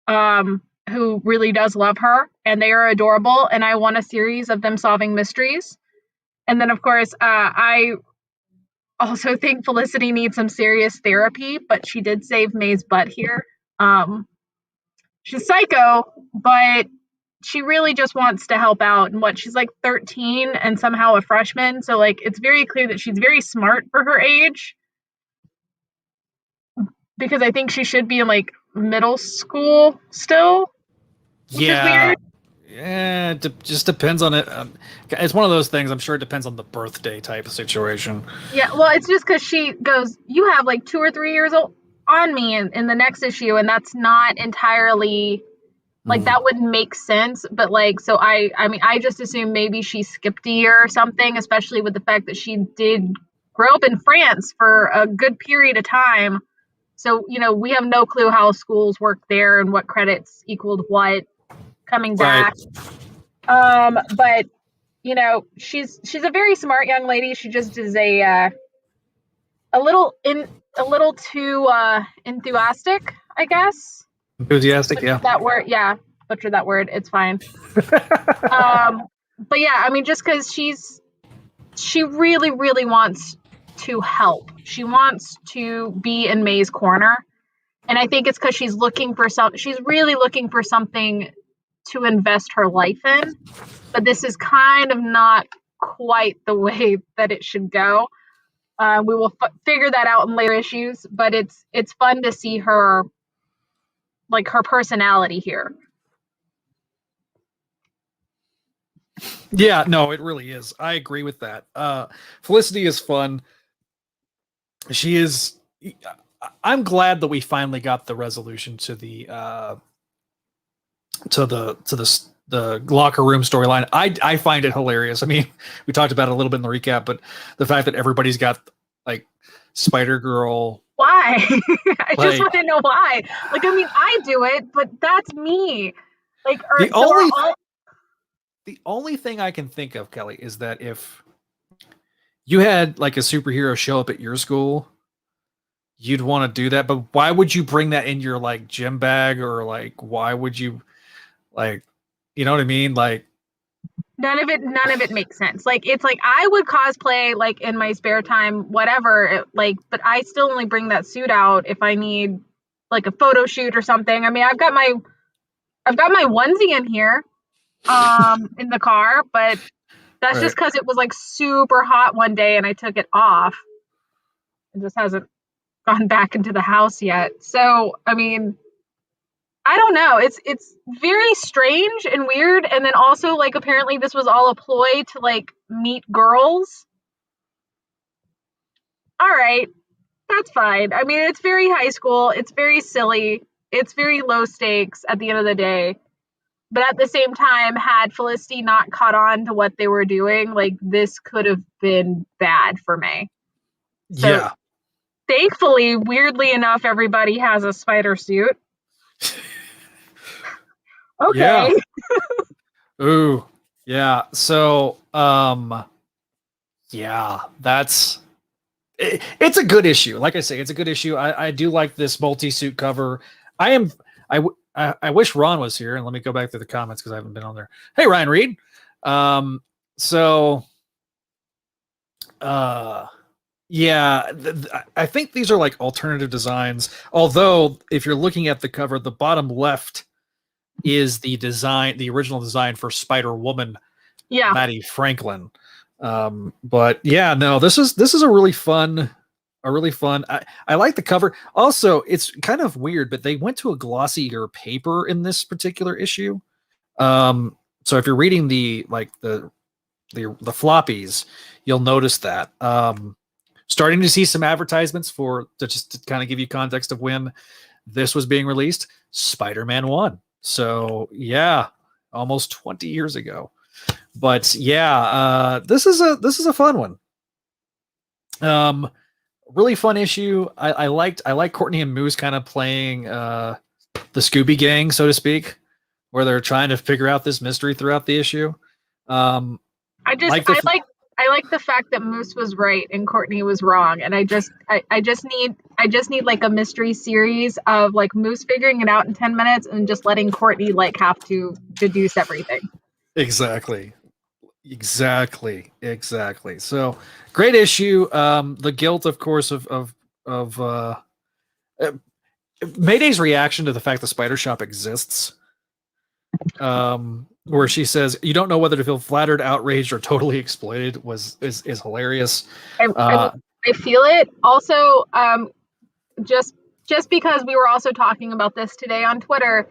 [SPEAKER 3] who really does love her, and they are adorable, and I want a series of them solving mysteries. And then, of course, I also think Felicity needs some serious therapy, but she did save May's butt here. She's psycho, but she really just wants to help out. And she's like 13 and somehow a freshman. So, like, it's very clear that she's very smart for her age, because I think she should be in, like, middle school still. Which is weird.
[SPEAKER 1] Yeah, it just depends on it. It's one of those things. I'm sure it depends on the birthday type of situation.
[SPEAKER 3] Yeah, well, it's just because she goes, you have like 2 or 3 years old on me in the next issue, and that's not entirely like that wouldn't make sense. But like, so I mean, I just assume maybe she skipped a year or something, especially with the fact that she did grow up in France for a good period of time. So we have no clue how schools work there and what credits equaled what coming back. Right. But she's a very smart young lady. She just is a little too enthusiastic, I guess.
[SPEAKER 1] Enthusiastic,
[SPEAKER 3] butcher
[SPEAKER 1] yeah.
[SPEAKER 3] That word, yeah. Butcher that word. It's fine. But yeah, I mean, just because she really, really wants to help. She wants to be in May's corner, and I think it's because she's really looking for something to invest her life in, but this is kind of not quite the way that it should go. We will figure that out in later issues, but it's fun to see her, like, her personality here.
[SPEAKER 1] Yeah, no, it really is. I agree with that. Felicity is fun. She is. I'm glad that we finally got the resolution to the locker room storyline. I find it hilarious. I mean, we talked about it a little bit in the recap, but the fact that everybody's got like Spider Girl.
[SPEAKER 3] Why? I just want to know why. Like, I mean, I do it, but that's me. Like,
[SPEAKER 1] the only thing I can think of, Kelly, is that if you had like a superhero show up at your school, you'd want to do that. But why would you bring that in your like gym bag, or like why would you, like, you know what I mean? Like,
[SPEAKER 3] none of it makes sense. Like, it's like I would cosplay like in my spare time, whatever. But I still only bring that suit out if I need like a photo shoot or something. I mean, I've got my onesie in here, in the car, but that's just because it was like super hot one day and I took it off. It just hasn't gone back into the house yet. So, I mean, I don't know. It's very strange and weird. And then also, like, apparently this was all a ploy to like meet girls. All right. That's fine. I mean, it's very high school. It's very silly. It's very low stakes at the end of the day. But at the same time, had Felicity not caught on to what they were doing, like, this could have been bad for May. So,
[SPEAKER 1] yeah.
[SPEAKER 3] Thankfully, weirdly enough, everybody has a spider suit. Okay.
[SPEAKER 1] Yeah. Ooh. Yeah. So, yeah, it's a good issue. Like I say, it's a good issue. I do like this multi-suit cover. I wish Ron was here, and let me go back to the comments because I haven't been on there. Hey, Ryan Reed. Yeah, I think these are like alternative designs. Although, if you're looking at the cover, the bottom left is the original design for Spider-Woman, Maddie Franklin. But yeah, no, this is a really fun. I like the cover. Also, it's kind of weird, but they went to a glossier paper in this particular issue. So if you're reading the floppies, you'll notice that. Starting to see some advertisements just to kind of give you context of when this was being released. Spider-Man 1. So yeah, almost 20 years ago. But yeah, this is a fun one. Really fun issue. I like Courtney and Moose kind of playing the Scooby Gang, so to speak, where they're trying to figure out this mystery throughout the issue.
[SPEAKER 3] I like the fact that Moose was right and Courtney was wrong, and I just need like a mystery series of like Moose figuring it out in 10 minutes and just letting Courtney like have to deduce everything.
[SPEAKER 1] Exactly. So great issue. The guilt, of course, of Mayday's reaction to the fact the Spider Shop exists. Where she says, "You don't know whether to feel flattered, outraged, or totally exploited," is hilarious.
[SPEAKER 3] I feel it. Also, just because we were also talking about this today on Twitter,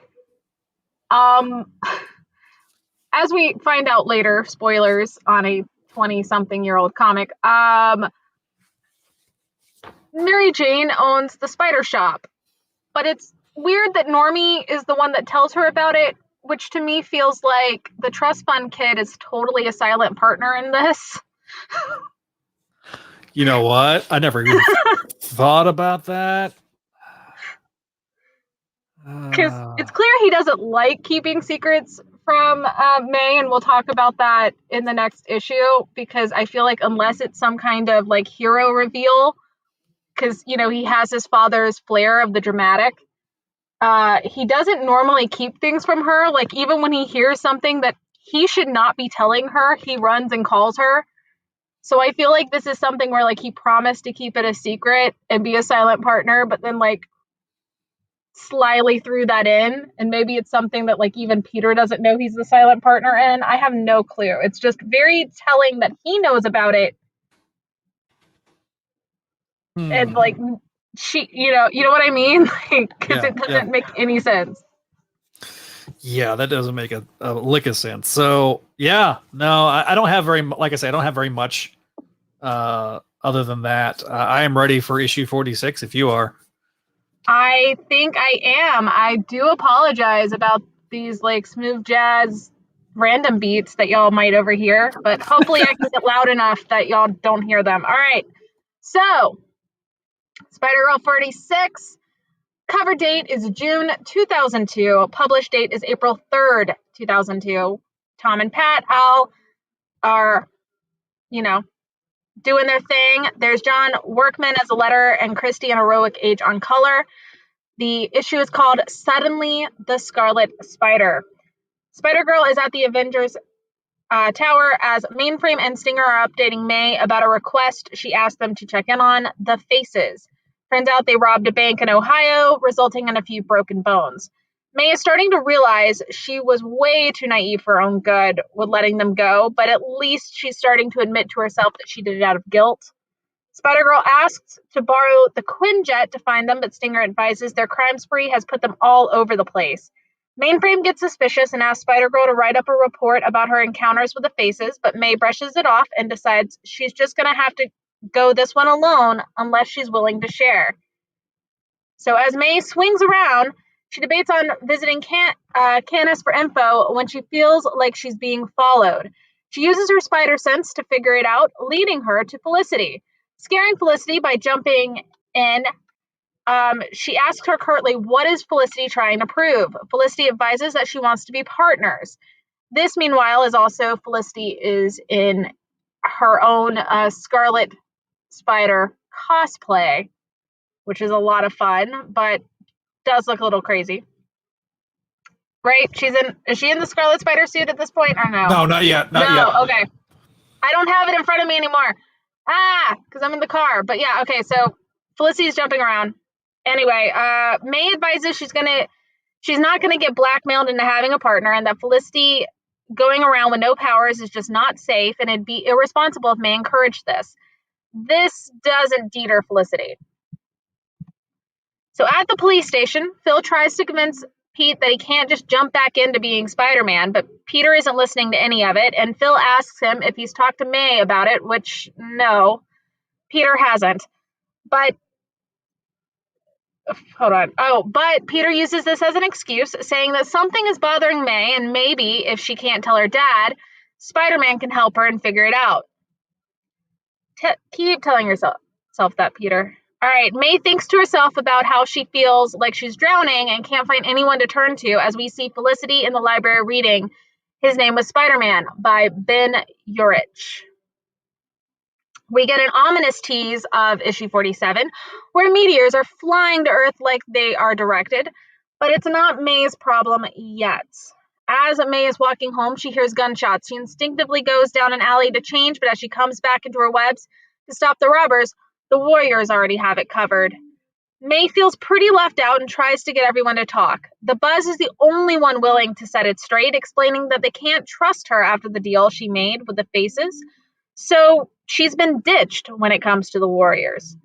[SPEAKER 3] as we find out later, spoilers on a 20-something-year-old comic, Mary Jane owns the Spider Shop, but it's weird that Normie is the one that tells her about it, which to me feels like the trust fund kid is totally a silent partner in this.
[SPEAKER 1] You know what? I never even thought about that.
[SPEAKER 3] Because it's clear he doesn't like keeping secrets from May, and we'll talk about that in the next issue, because I feel like unless it's some kind of like hero reveal, because, you know, he has his father's flair of the dramatic, he doesn't normally keep things from her. Like, even when he hears something that he should not be telling her, he runs and calls her. So I feel like this is something where like he promised to keep it a secret and be a silent partner, but then like slyly threw that in, and maybe it's something that like even Peter doesn't know he's the silent partner in. I have no clue. It's just very telling that he knows about it. And like she, you know what I mean? Because it doesn't make any sense.
[SPEAKER 1] Yeah, that doesn't make a lick of sense. So yeah, no, I don't have very, like I say, I don't have very much other than that. I am ready for issue 46 if you are.
[SPEAKER 3] I think I am. I do apologize about these like smooth jazz random beats that y'all might overhear, but hopefully I can get loud enough that y'all don't hear them. All right. So, Spider-Girl 46, cover date is June 2002. Publish date is April 3rd, 2002. Tom and Pat are, you know, doing their thing. There's John Workman as a letter and Christy and Heroic Age on color. The issue is called Suddenly the Scarlet Spider. Spider-Girl is at the Avengers Tower as Mainframe and Stinger are updating May about a request she asked them to check in on: the Faces. Turns out they robbed a bank in Ohio, resulting in a few broken bones. May is starting to realize she was way too naive for her own good with letting them go, but at least she's starting to admit to herself that she did it out of guilt. Spider-Girl asks to borrow the Quinjet to find them, but Stinger advises their crime spree has put them all over the place. Mainframe gets suspicious and asks Spider-Girl to write up a report about her encounters with the Faces, but May brushes it off and decides she's just going to have to go this one alone unless she's willing to share. So as May swings around, she debates on visiting Canis for info when she feels like she's being followed. She uses her spider sense to figure it out, leading her to Felicity. Scaring Felicity by jumping in, she asks her curtly, what is Felicity trying to prove? Felicity advises that she wants to be partners. This, meanwhile, is also Felicity is in her own Scarlet Spider cosplay, which is a lot of fun, but does look a little crazy. Right? Is she in the Scarlet Spider suit at this point or no?
[SPEAKER 1] No, not yet. Not yet.
[SPEAKER 3] Okay. I don't have it in front of me anymore. Because I'm in the car. But yeah, okay, so Felicity's jumping around. Anyway, May advises she's not gonna get blackmailed into having a partner, and that Felicity going around with no powers is just not safe, and it'd be irresponsible if May encouraged this. This doesn't deter Felicity. So at the police station, Phil tries to convince Pete that he can't just jump back into being Spider-Man, but Peter isn't listening to any of it, and Phil asks him if he's talked to May about it, which, no, Peter hasn't. But, hold on. But Peter uses this as an excuse, saying that something is bothering May, and maybe, if she can't tell her dad, Spider-Man can help her and figure it out. Keep telling yourself that, Peter. All right, May thinks to herself about how she feels like she's drowning and can't find anyone to turn to as we see Felicity in the library reading His Name Was Spider-Man by Ben Urich. We get an ominous tease of issue 47, where meteors are flying to Earth like they are directed, but it's not May's problem yet. As May is walking home, she hears gunshots. She instinctively goes down an alley to change, but as she comes back into her webs to stop the robbers, the Warriors already have it covered. May feels pretty left out and tries to get everyone to talk. The Buzz is the only one willing to set it straight, explaining that they can't trust her after the deal she made with the Faces. So she's been ditched when it comes to the Warriors.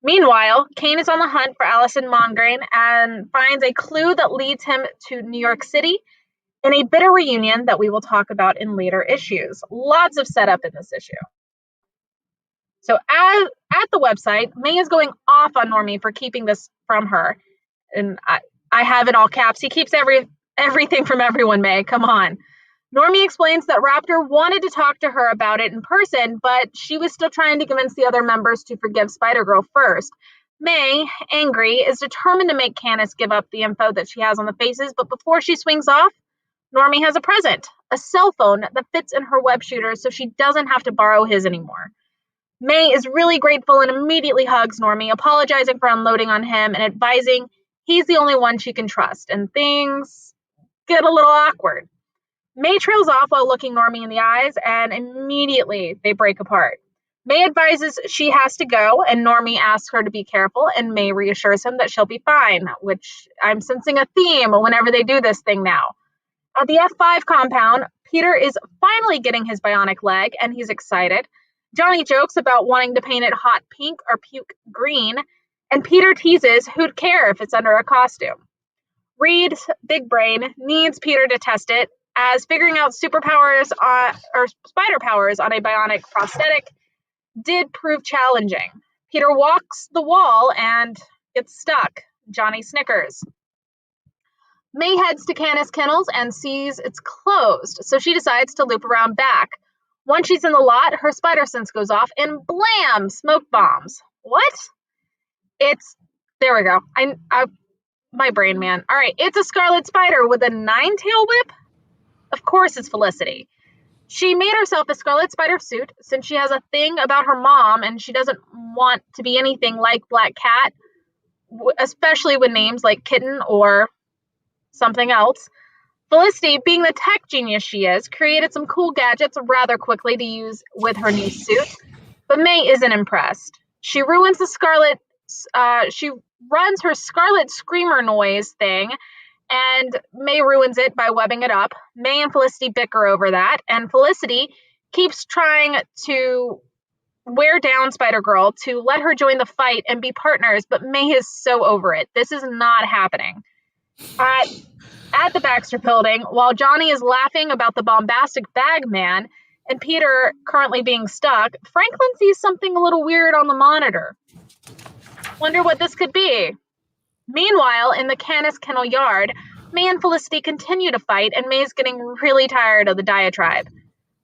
[SPEAKER 3] Meanwhile, Kane is on the hunt for Allison Mongrain and finds a clue that leads him to New York City in a bitter reunion that we will talk about in later issues. Lots of setup in this issue. So at the website, May is going off on Normie for keeping this from her. And I have it all caps. He keeps everything from everyone, May. Come on. Normie explains that Raptor wanted to talk to her about it in person, but she was still trying to convince the other members to forgive Spider-Girl first. May, angry, is determined to make Canis give up the info that she has on the Faces, but before she swings off, Normie has a present, a cell phone that fits in her web shooter so she doesn't have to borrow his anymore. May is really grateful and immediately hugs Normie, apologizing for unloading on him and advising he's the only one she can trust, and things get a little awkward. May trails off while looking Normie in the eyes, and immediately they break apart. May advises she has to go, and Normie asks her to be careful, and May reassures him that she'll be fine, which I'm sensing a theme whenever they do this thing now. At the F5 compound, Peter is finally getting his bionic leg, and he's excited. Johnny jokes about wanting to paint it hot pink or puke green, and Peter teases who'd care if it's under a costume. Reed's big brain needs Peter to test it, as figuring out superpowers or spider powers on a bionic prosthetic did prove challenging. Peter walks the wall and gets stuck. Johnny snickers. May heads to Canis Kennels and sees it's closed, so she decides to loop around back. Once she's in the lot, her spider sense goes off and blam! Smoke bombs. What? There we go. My brain, man. All right, it's a Scarlet Spider with a 9-tail whip. Of course it's Felicity. She made herself a Scarlet Spider suit since she has a thing about her mom and she doesn't want to be anything like Black Cat, especially with names like Kitten or something else. Felicity, being the tech genius she is, created some cool gadgets rather quickly to use with her new suit, but May isn't impressed. She runs her Scarlet Screamer noise thing, and May ruins it by webbing it up. May and Felicity bicker over that, and Felicity keeps trying to wear down Spider-Girl to let her join the fight and be partners, but May is so over it. This is not happening. At the Baxter building, while Johnny is laughing about the bombastic bag man, and Peter currently being stuck, Franklin sees something a little weird on the monitor. Wonder what this could be. Meanwhile, in the Canis Kennel yard, May and Felicity continue to fight, and May's getting really tired of the diatribe.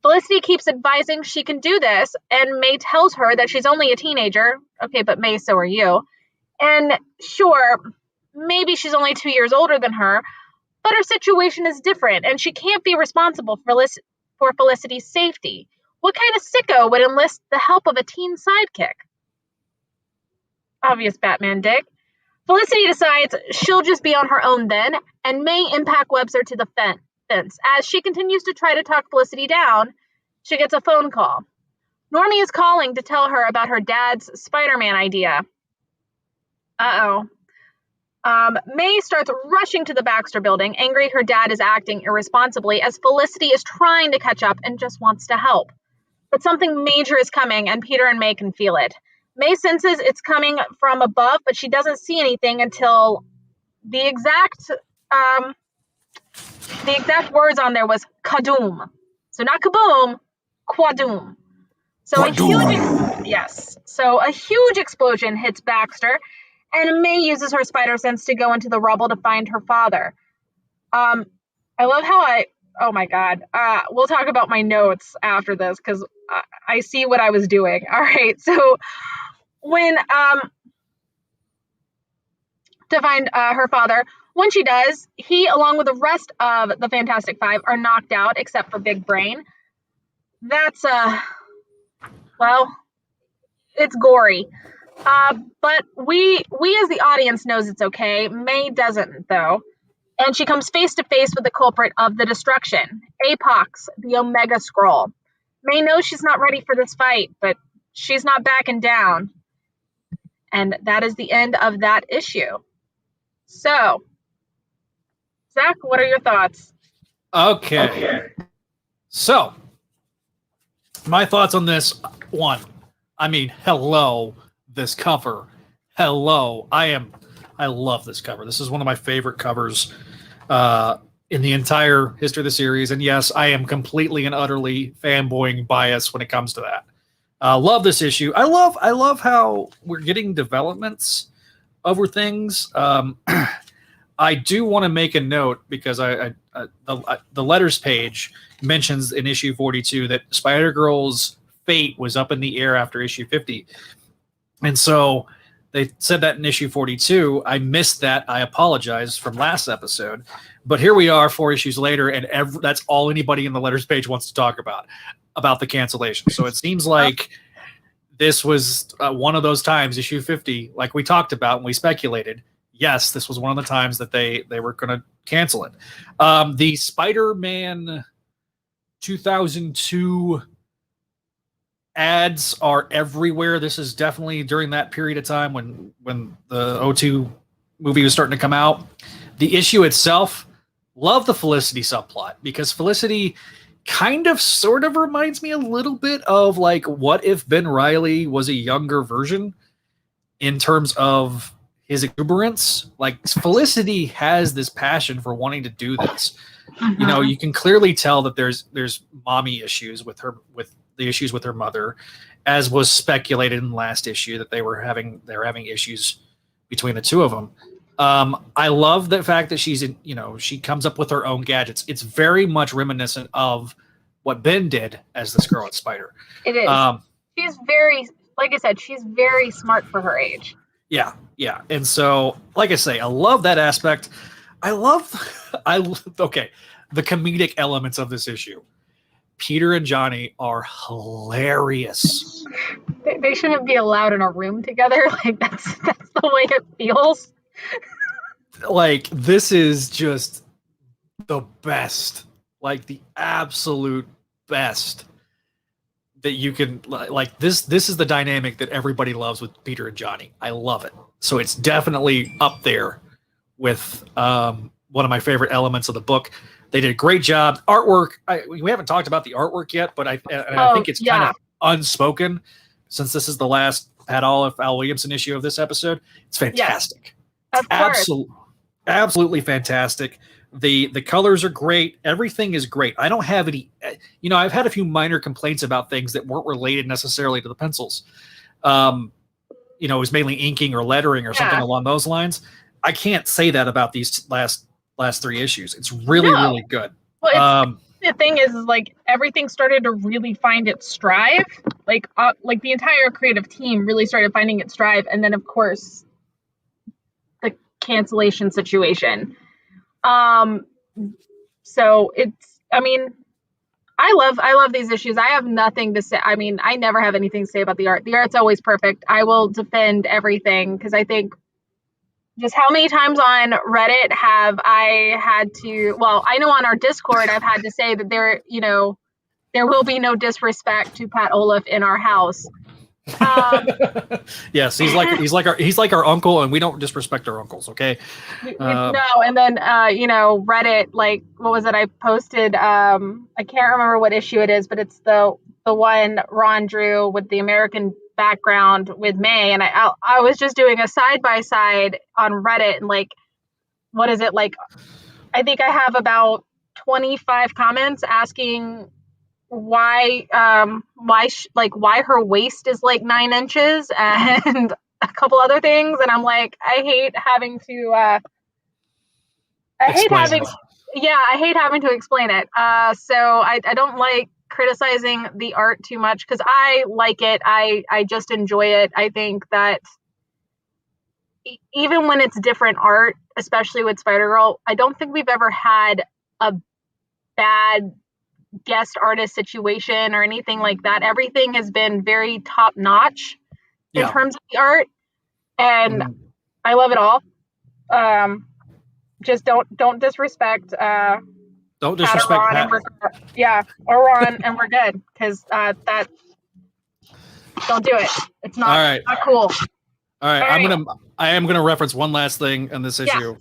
[SPEAKER 3] Felicity keeps advising she can do this, and May tells her that she's only a teenager. Okay, but May, so are you. And sure, maybe she's only 2 years older than her, but her situation is different, and she can't be responsible for Felicity's safety. What kind of sicko would enlist the help of a teen sidekick? Obvious Batman dig. Felicity decides she'll just be on her own then, and May impact webs her to the fence. As she continues to try to talk Felicity down, she gets a phone call. Normie is calling to tell her about her dad's Spider-Man idea. Uh-oh. May starts rushing to the Baxter building, angry her dad is acting irresponsibly as Felicity is trying to catch up and just wants to help. But something major is coming, and Peter and May can feel it. May senses it's coming from above, but she doesn't see anything until the exact words on there was kadoom. So not kaboom, quadoom. So a huge explosion hits Baxter, and May uses her spider sense to go into the rubble to find her father. I love how oh my God. We'll talk about my notes after this because I see what I was doing. All right. So when, to find her father, when she does, he, along with the rest of the Fantastic Five, are knocked out except for Big Brain. That's, well, it's gory. But we as the audience knows it's okay. May doesn't, though. And she comes face to face with the culprit of the destruction, Apox, the Omega Scroll. May knows she's not ready for this fight, but she's not backing down. And that is the end of that issue. So, Zach, what are your thoughts?
[SPEAKER 1] Okay. So, my thoughts on this one. I mean, hello, this cover. Hello. I love this cover. This is one of my favorite covers in the entire history of the series. And yes, I am completely and utterly fanboying biased when it comes to that. Love this issue. I love how we're getting developments over things. I do want to make a note because the letters page mentions in issue 42 that Spider-Girl's fate was up in the air after issue 50. And so they said that in issue 42. I missed that. I apologize from last episode. But here we are 4 issues later, and that's all anybody in the letters page wants to talk about the cancellation. So it seems like this was one of those times, issue 50, like we talked about and we speculated. Yes, this was one of the times that they were going to cancel it. The Spider-Man 2002 ads are everywhere. This is definitely during that period of time when the O2 movie was starting to come out. The issue itself, love the Felicity subplot because Felicity kind of sort of reminds me a little bit of like what if Ben Reilly was a younger version in terms of his exuberance. Like Felicity has this passion for wanting to do this. You know, you can clearly tell that there's mommy issues with her, with the issues with her mother, as was speculated in the last issue that they were having issues between the two of them. I love the fact that she comes up with her own gadgets. It's very much reminiscent of what Ben did as the Scarlet Spider.
[SPEAKER 3] It is. She's very, like I said, she's very smart for her age.
[SPEAKER 1] Yeah. And so, like I say, I love that aspect. Okay, the comedic elements of this issue. Peter and Johnny are hilarious.
[SPEAKER 3] They shouldn't be allowed in a room together. Like that's the way it feels.
[SPEAKER 1] Like this is just the best, like the absolute best that you can like. This is the dynamic that everybody loves with Peter and Johnny. I love it. So it's definitely up there with one of my favorite elements of the book. They did a great job. Artwork, we haven't talked about the artwork yet, but I think it's kind of unspoken since this is the last Pat Olive, Al Williamson issue of this episode. It's fantastic.
[SPEAKER 3] Yes, of course.
[SPEAKER 1] absolutely fantastic. The colors are great. Everything is great. I don't have any, I've had a few minor complaints about things that weren't related necessarily to the pencils. It was mainly inking or lettering or something along those lines. I can't say that about these last 3 issues. It's really, really good.
[SPEAKER 3] Well, the thing is like everything started to really find its stride. Like the entire creative team really started finding its stride, and then of course the cancellation situation. So I love these issues. I have nothing to say. I mean, I never have anything to say about the art. The art's always perfect. I will defend everything because I think just how many times on Reddit have I had to, well, I know on our Discord I've had to say that there will be no disrespect to Pat Olaf in our house.
[SPEAKER 1] Yes, he's like our uncle, and we don't disrespect our uncles, okay?
[SPEAKER 3] No, and then Reddit, like, what was it I posted? I can't remember what issue it is, but it's the one Ron drew with the American background with May, and I was just doing a side by side on Reddit, and like, what is it, like, I think I have about 25 comments asking why her waist is like 9 inches and a couple other things, and I'm like, I hate having to explain it. So I don't like criticizing the art too much because I like it. I just enjoy it. I think that even when it's different art, especially with Spider-Girl, I don't think we've ever had a bad guest artist situation or anything like that. Everything has been very top notch in terms of the art, and I love it all. Just don't disrespect.
[SPEAKER 1] Don't disrespect Pat.
[SPEAKER 3] Or Ron, and we're good because that. Don't do it. It's not not cool.
[SPEAKER 1] All right, I am gonna reference one last thing in this issue.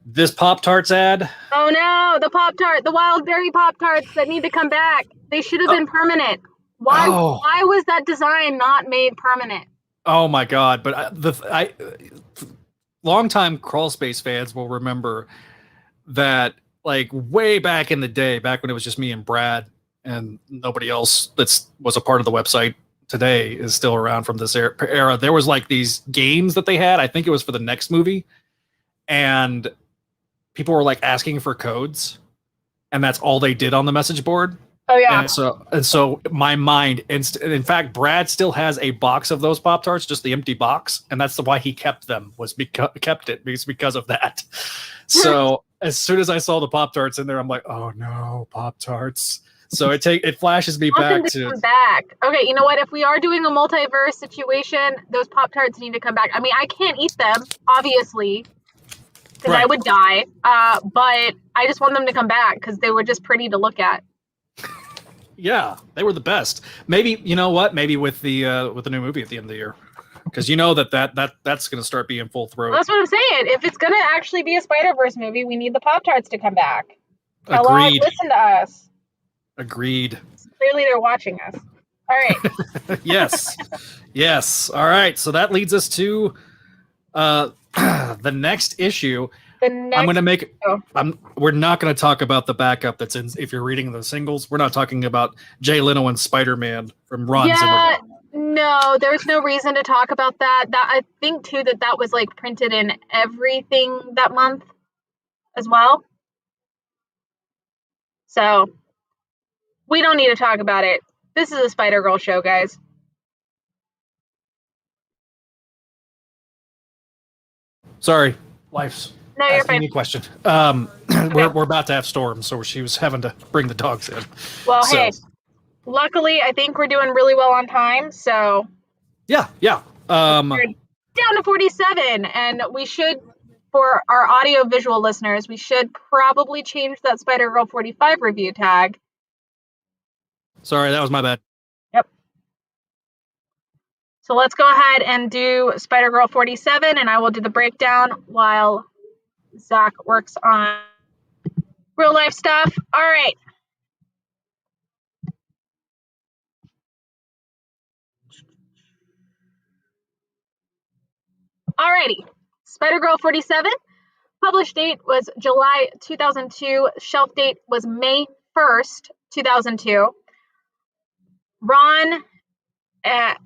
[SPEAKER 1] This Pop-Tarts ad.
[SPEAKER 3] Oh no, the Pop-Tart, the wild berry Pop-Tarts that need to come back. They should have been permanent. Why was that design not made permanent?
[SPEAKER 1] Oh my god, but longtime Crawl Space fans will remember that, like, way back in the day, back when it was just me and Brad and nobody else was a part of the website today is still around from this era. There was like these games that they had. I think it was for the next movie, and people were like asking for codes, and that's all they did on the message board.
[SPEAKER 3] Oh yeah.
[SPEAKER 1] And so my mind, in fact, Brad still has a box of those Pop-Tarts, just the empty box, and that's why he kept them, because of that. So as soon as I saw the Pop-Tarts in there, I'm like, oh no, Pop-Tarts. So it flashes me back to
[SPEAKER 3] Okay, you know what? If we are doing a multiverse situation, those Pop-Tarts need to come back. I mean, I can't eat them, obviously, because I would die. But I just want them to come back because they were just pretty to look at.
[SPEAKER 1] Yeah, they were the best. Maybe, you know what? Maybe with the new movie at the end of the year, because you know that's going to start being full throat.
[SPEAKER 3] Well, that's what I'm saying. If it's going to actually be a Spider-Verse movie, we need the Pop-Tarts to come back.
[SPEAKER 1] Agreed.
[SPEAKER 3] Hello, listen to us.
[SPEAKER 1] Agreed.
[SPEAKER 3] Clearly, they're watching us. All right.
[SPEAKER 1] Yes. All right. So that leads us to the next issue. I'm going to make. We're not going to talk about the backup that's in. If you're reading the singles, we're not talking about Jay Leno and Spider-Man from Ron Zimmerman.
[SPEAKER 3] No, there's no reason to talk about that. I think too that was like printed in everything that month as well. So we don't need to talk about it. This is a Spider-Girl show, guys.
[SPEAKER 1] Sorry, life's.
[SPEAKER 3] No, you're fine.
[SPEAKER 1] Any question? We're about to have storms, so she was having to bring the dogs in.
[SPEAKER 3] Well, hey, luckily I think we're doing really well on time. So
[SPEAKER 1] yeah.
[SPEAKER 3] We're down to 47, and we should, for our audio visual listeners, we should probably change that Spider-Girl 45 review tag.
[SPEAKER 1] Sorry, that was my bad.
[SPEAKER 3] Yep. So let's go ahead and do Spider-Girl 47, and I will do the breakdown while Zach works on real life stuff. All right. Alrighty. Spider-Girl 47 Published date was July 2002. Shelf date was May 1st, 2002. Ron and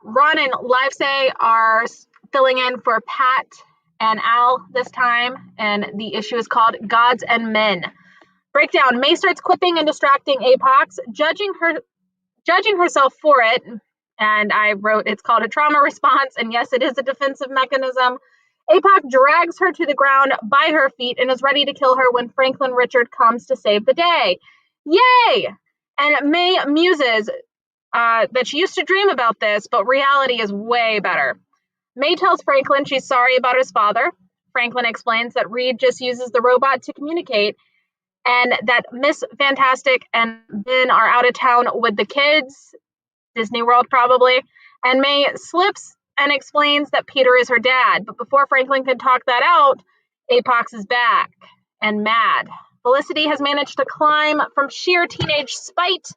[SPEAKER 3] Livesay are filling in for Pat and Al this time, and the issue is called Gods and Men. Breakdown: May starts quipping and distracting Apox, judging herself for it, and I wrote it's called a trauma response, and yes, it is a defensive mechanism. Apoc drags her to the ground by her feet and is ready to kill her when Franklin Richard comes to save the day. Yay! And May muses that she used to dream about this, but reality is way better. May tells Franklin she's sorry about his father. Franklin explains that Reed just uses the robot to communicate, and that Miss Fantastic and Ben are out of town with the kids, Disney World probably, and May slips and explains that Peter is her dad. But before Franklin can talk that out, Apox is back and mad. Felicity has managed to climb from sheer teenage spite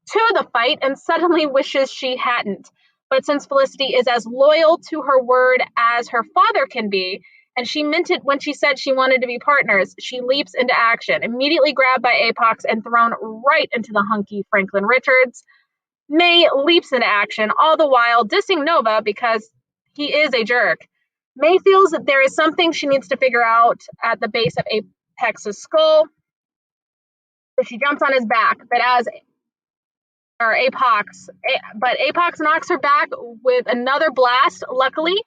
[SPEAKER 3] to the fight and suddenly wishes she hadn't. But since Felicity is as loyal to her word as her father can be, and she meant it when she said she wanted to be partners, she leaps into action, immediately grabbed by Apox and thrown right into the hunky Franklin Richards. May leaps into action, all the while dissing Nova because he is a jerk. May feels that there is something she needs to figure out at the base of Apex's skull, so she jumps on his back, but Apox knocks her back with another blast. Luckily,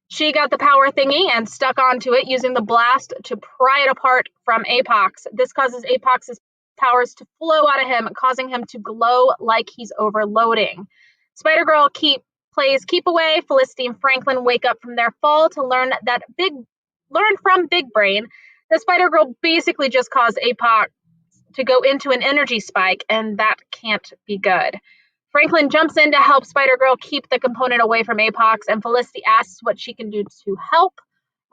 [SPEAKER 3] she got the power thingy and stuck onto it, using the blast to pry it apart from Apox. This causes Apox's powers to flow out of him, causing him to glow like he's overloading. Spider-Girl plays keep away. Felicity and Franklin wake up from their fall to learn from Big Brain that Spider-Girl basically just caused Apox to go into an energy spike, and that can't be good. Franklin jumps in to help Spider-Girl keep the component away from Apox, and Felicity asks what she can do to help.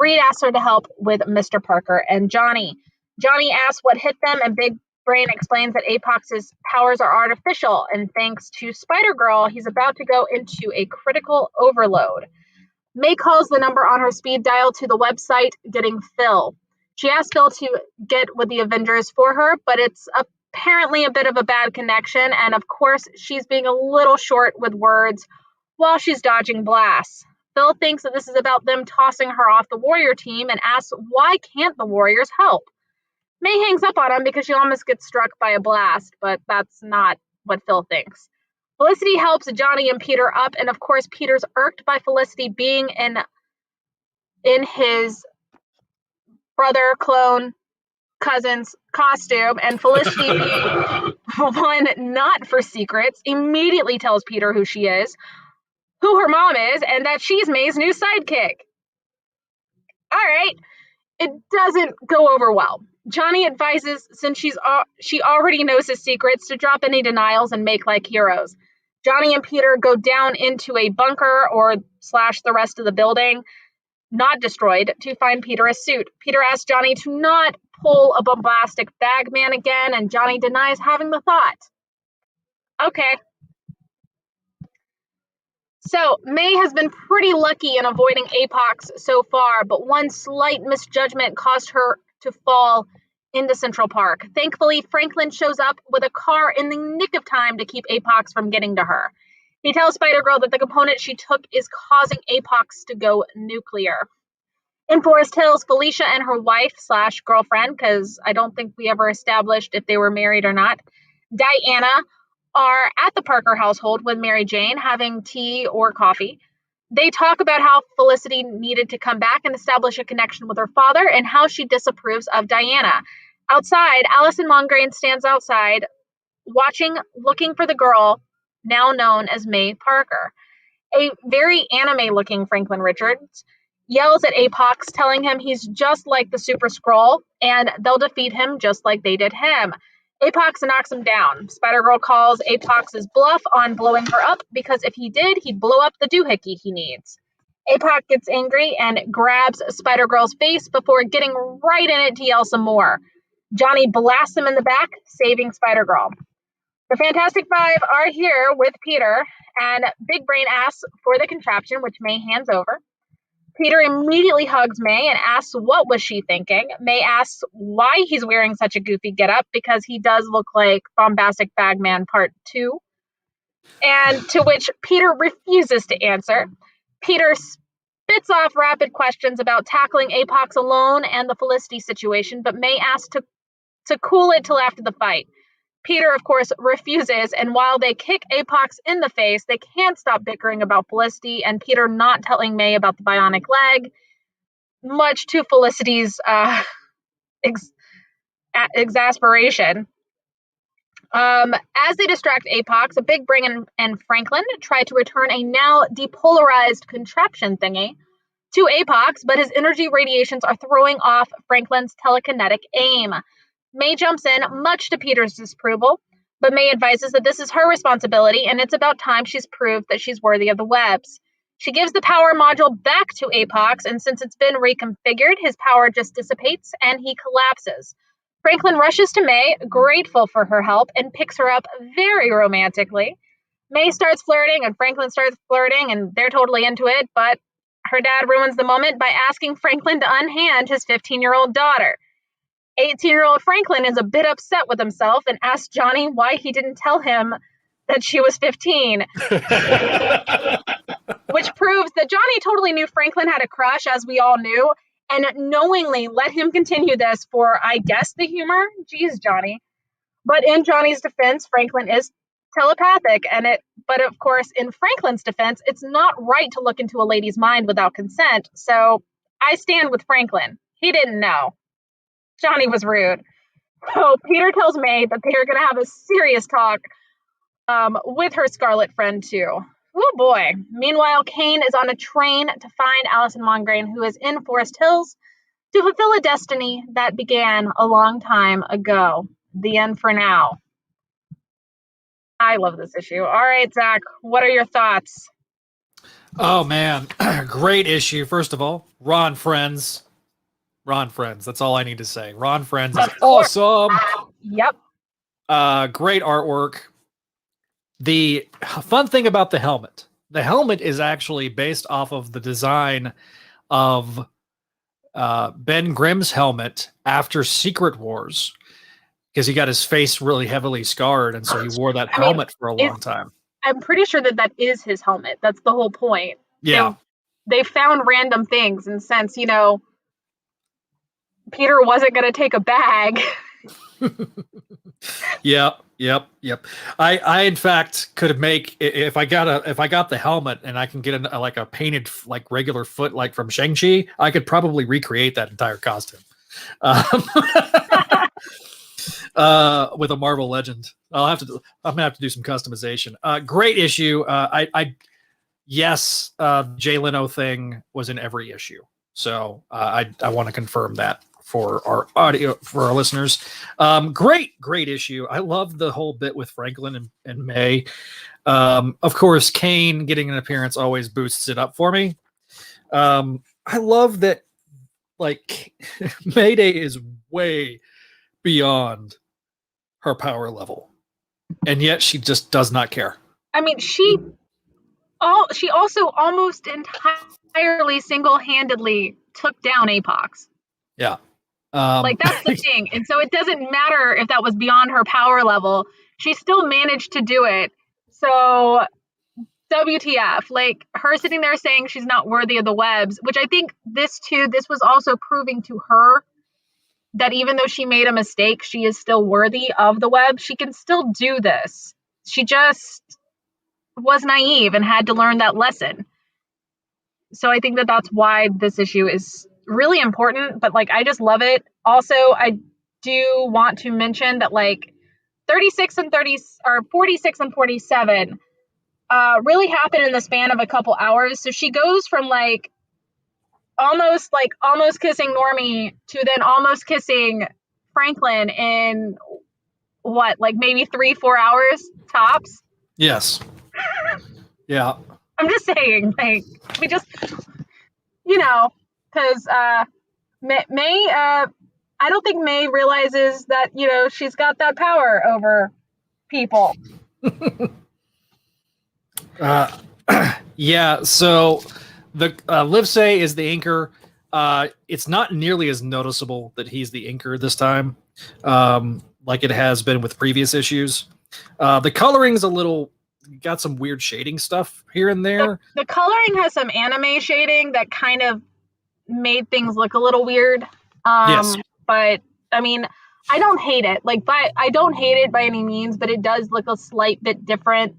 [SPEAKER 3] Reed asks her to help with Mr. Parker and Johnny. Johnny asks what hit them, and Big Brain explains that Apox's powers are artificial, and thanks to Spider-Girl, he's about to go into a critical overload. May calls the number on her speed dial to the website, getting Phil. She asked Phil to get with the Avengers for her, but it's apparently a bit of a bad connection, and of course, she's being a little short with words while she's dodging blasts. Phil thinks that this is about them tossing her off the Warrior team and asks why can't the Warriors help. May hangs up on him because she almost gets struck by a blast, but that's not what Phil thinks. Felicity helps Johnny and Peter up, and of course, Peter's irked by Felicity being in his brother, clone, cousin's costume, and Felicity being one not for secrets, immediately tells Peter who she is, who her mom is, and that she's May's new sidekick. All right, it doesn't go over well. Johnny advises, since she already knows his secrets, to drop any denials and make like heroes. Johnny and Peter go down into a bunker or / the rest of the building, not destroyed, to find Peter a suit. Peter asks Johnny to not pull a bombastic Bagman again, and Johnny denies having the thought. Okay. So, May has been pretty lucky in avoiding Apox so far, but one slight misjudgment caused her to fall into Central Park. Thankfully, Franklin shows up with a car in the nick of time to keep Apox from getting to her. He tells Spider-Girl that the component she took is causing Apox to go nuclear. In Forest Hills, Felicia and her wife / girlfriend, because I don't think we ever established if they were married or not, Diana, are at the Parker household with Mary Jane, having tea or coffee. They talk about how Felicity needed to come back and establish a connection with her father, and how she disapproves of Diana. Outside, Allison Mongrain stands outside, watching, looking for the girl now known as May Parker. A very anime-looking Franklin Richards yells at Apox, telling him he's just like the Super Skrull, and they'll defeat him just like they did him. Apox knocks him down. Spider-Girl calls Apox's bluff on blowing her up, because if he did, he'd blow up the doohickey he needs. Apox gets angry and grabs Spider-Girl's face before getting right in it to yell some more. Johnny blasts him in the back, saving Spider-Girl. The Fantastic Five are here with Peter, and Big Brain asks for the contraption, which May hands over. Peter immediately hugs May and asks what was she thinking. May asks why he's wearing such a goofy getup, because he does look like Bombastic Bagman Part 2. And to which Peter refuses to answer. Peter spits off rapid questions about tackling Apox alone and the Felicity situation, but May asks to cool it till after the fight. Peter, of course, refuses, and while they kick Apox in the face, they can't stop bickering about Felicity and Peter not telling May about the bionic leg, much to Felicity's exasperation. As they distract Apox, a Big Brain and Franklin try to return a now depolarized contraption thingy to Apox, but his energy radiations are throwing off Franklin's telekinetic aim. May jumps in, much to Peter's disapproval, but May advises that this is her responsibility and it's about time she's proved that she's worthy of the webs. She gives the power module back to Apox, and since it's been reconfigured, his power just dissipates and he collapses. Franklin rushes to May, grateful for her help, and picks her up very romantically. May starts flirting and Franklin starts flirting, and they're totally into it, but her dad ruins the moment by asking Franklin to unhand his 15-year-old daughter. 18-year-old Franklin is a bit upset with himself and asks Johnny why he didn't tell him that she was 15. Which proves that Johnny totally knew Franklin had a crush, as we all knew, and knowingly let him continue this for, I guess, the humor. Jeez, Johnny. But in Johnny's defense, Franklin is telepathic, but of course, in Franklin's defense, it's not right to look into a lady's mind without consent, so I stand with Franklin. He didn't know. Johnny was rude. So Peter tells May that they're going to have a serious talk with her Scarlet friend, too. Oh, boy. Meanwhile, Kane is on a train to find Allison Mongrain, who is in Forest Hills, to fulfill a destiny that began a long time ago. The end for now. I love this issue. All right, Zach, what are your thoughts?
[SPEAKER 1] Oh, man. Great issue. First of all, Ron Friends. That's all I need to say. Ron Friends is awesome.
[SPEAKER 3] Yep.
[SPEAKER 1] Great artwork. The fun thing about the helmet is actually based off of the design of Ben Grimm's helmet after Secret Wars, because he got his face really heavily scarred, and so he wore that helmet for a long time.
[SPEAKER 3] I'm pretty sure that is his helmet. That's the whole point.
[SPEAKER 1] Yeah.
[SPEAKER 3] They found random things, and since, Peter wasn't going to take a bag.
[SPEAKER 1] Yep. I in fact could make, if I got the helmet and I can get a painted regular foot like from Shang-Chi, I could probably recreate that entire costume with a Marvel Legend. I'm gonna have to do some customization. Great issue. Yes, Jay Leno thing was in every issue, so I want to confirm that for our listeners. Great issue. I love the whole bit with Franklin and May. Of course, Kane getting an appearance always boosts it up for me. I love that Mayday is way beyond her power level, and yet she just does not care.
[SPEAKER 3] I mean, she also almost entirely single-handedly took down Apox.
[SPEAKER 1] Yeah.
[SPEAKER 3] That's the thing. And so it doesn't matter if that was beyond her power level. She still managed to do it. So WTF, her sitting there saying she's not worthy of the webs, which I think this was also proving to her that even though she made a mistake, she is still worthy of the web. She can still do this. She just was naive and had to learn that lesson. So I think that that's why this issue is really important, but I just love it. Also, I do want to mention that 46 and 47 really happened in the span of a couple hours. So she goes from almost kissing Normie to then almost kissing Franklin in what, maybe 3-4 hours tops.
[SPEAKER 1] Yes. Yeah.
[SPEAKER 3] I'm just saying, we just, because May, I don't think May realizes that, she's got that power over people.
[SPEAKER 1] Yeah, so The Livesey is the inker. It's not nearly as noticeable that he's the inker this time, like it has been with previous issues. The coloring's a little got some weird shading stuff here and there.
[SPEAKER 3] The coloring has some anime shading that kind of made things look a little weird.
[SPEAKER 1] Yes.
[SPEAKER 3] But I mean, I don't hate it. I don't hate it by any means, but it does look a slight bit different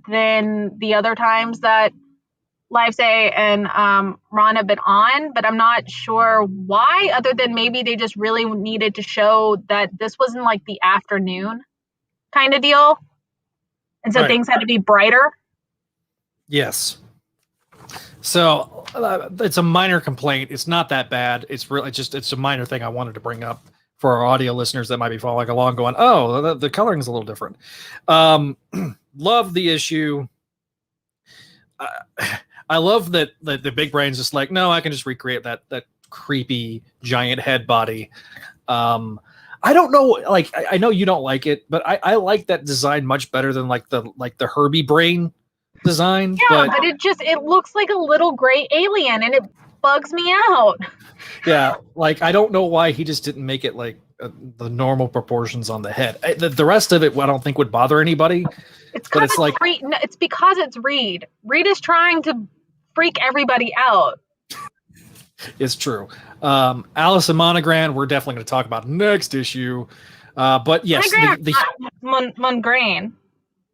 [SPEAKER 3] than the other times that Livesey and Ron have been on. But I'm not sure why, other than maybe they just really needed to show that this wasn't like the afternoon kind of deal. And so things had to be brighter.
[SPEAKER 1] Yes. So it's a minor complaint. It's not that bad. It's a minor thing I wanted to bring up for our audio listeners that might be following along going, oh, the coloring is a little different. Love the issue. I love that the big brain's just like, no, I can just recreate that creepy giant head body. I don't know, like I know you don't like it, but I like that design much better than like the Herbie brain design.
[SPEAKER 3] Yeah, but it looks like a little gray alien, and it bugs me out.
[SPEAKER 1] Yeah, like I don't know why he just didn't make it like the normal proportions on the head. The rest of it, I don't think would bother anybody.
[SPEAKER 3] It's because it's Reed. Reed is trying to freak everybody out.
[SPEAKER 1] It's true. Alice and Monogram, we're definitely going to talk about next issue. But yes,
[SPEAKER 3] Mongrain.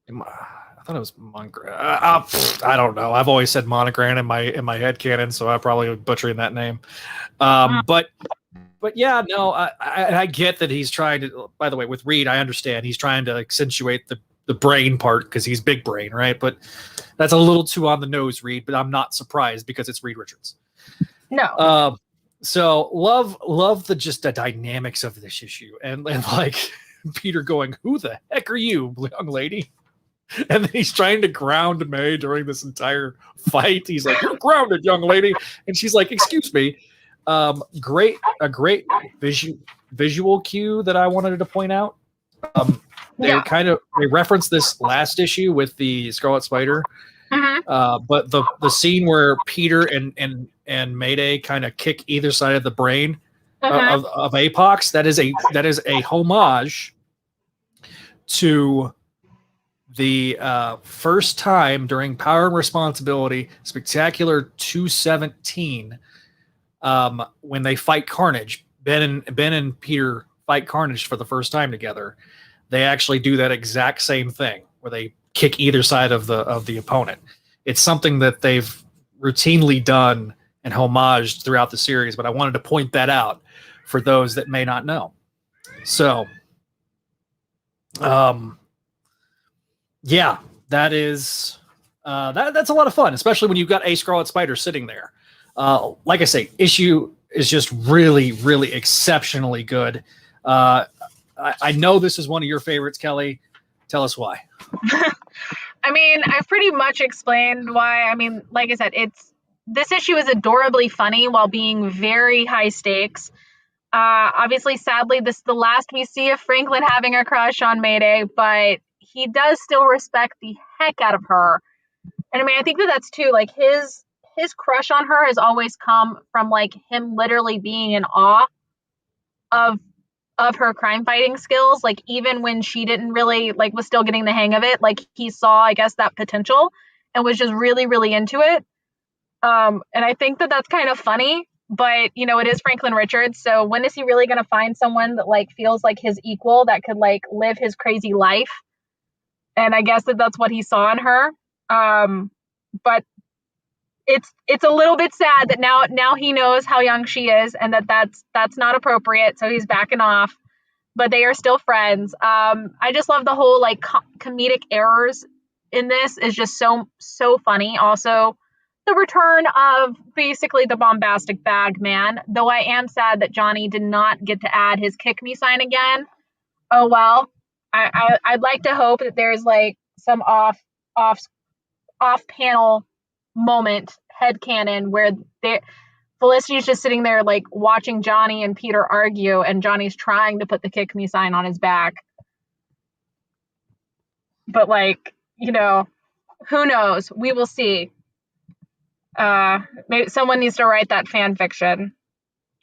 [SPEAKER 1] I thought it was Monogram. I don't know. I've always said Monogram in my head canon, so I'm probably butchering that name. But yeah, no, I get that he's trying to. By the way, with Reed, I understand he's trying to accentuate the brain part because he's big brain, right? But that's a little too on the nose, Reed. But I'm not surprised because it's Reed Richards.
[SPEAKER 3] No.
[SPEAKER 1] So love the dynamics of this issue and like Peter going, "Who the heck are you, young lady?" And then he's trying to ground May during this entire fight. He's like, "You're grounded, young lady," and she's like, "Excuse me." A great visual cue that I wanted to point out. They referenced this last issue with the Scarlet Spider.
[SPEAKER 3] Mm-hmm.
[SPEAKER 1] But the scene where Peter and Mayday kind of kick either side of the brain of Apox, that is a homage to the first time during Power and Responsibility Spectacular 217 when they fight Carnage. Ben and Peter fight Carnage for the first time together. They actually do that exact same thing where they kick either side of the opponent. It's something that they've routinely done and homaged throughout the series, but I wanted to point that out for those that may not know. So, yeah, that is that's a lot of fun, especially when you've got a Scarlet Spider sitting there. Like I say, issue is just really, really exceptionally good. I know this is one of your favorites, Kelly. Tell us why.
[SPEAKER 3] I mean, I've pretty much explained why. I mean, like I said, this issue is adorably funny while being very high stakes. Obviously, sadly, this is the last we see of Franklin having a crush on Mayday, but he does still respect the heck out of her. And I mean, I think that's too, like his crush on her has always come from like him literally being in awe of her crime fighting skills. Like even when she didn't really was still getting the hang of it, like he saw, I guess, that potential and was just really, really into it. And I think that's kind of funny, but it is Franklin Richards. So when is he really going to find someone that feels like his equal that could live his crazy life? And I guess that's what he saw in her. But it's a little bit sad that now he knows how young she is and that's not appropriate. So he's backing off, but they are still friends. I just love the whole comedic errors in this is just so funny. Also, the return of basically the bombastic bag man, though I am sad that Johnny did not get to add his kick me sign again. Oh, well, I'd like to hope that there's some off panel moment headcanon where Felicity's just sitting there watching Johnny and Peter argue and Johnny's trying to put the kick me sign on his back. But who knows? We will see. Maybe someone needs to write that fan fiction.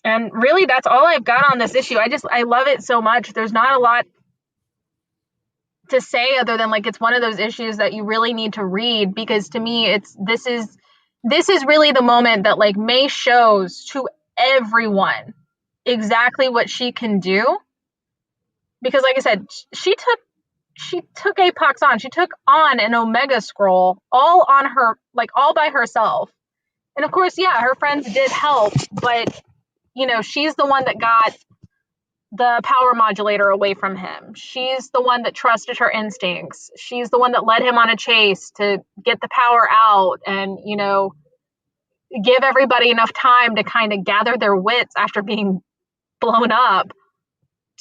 [SPEAKER 3] And really, that's all I've got on this issue. I love it so much. There's not a lot to say other than like it's one of those issues that you really need to read, because to me this is really the moment that like May shows to everyone exactly what she can do. Because like I said, she took Apox on. She took on an Omega Scroll all on her, like all by herself. And of course, yeah, her friends did help, but you know, she's the one that got the power modulator away from him. She's the one that trusted her instincts. She's the one that led him on a chase to get the power out and, you know, give everybody enough time to kind of gather their wits after being blown up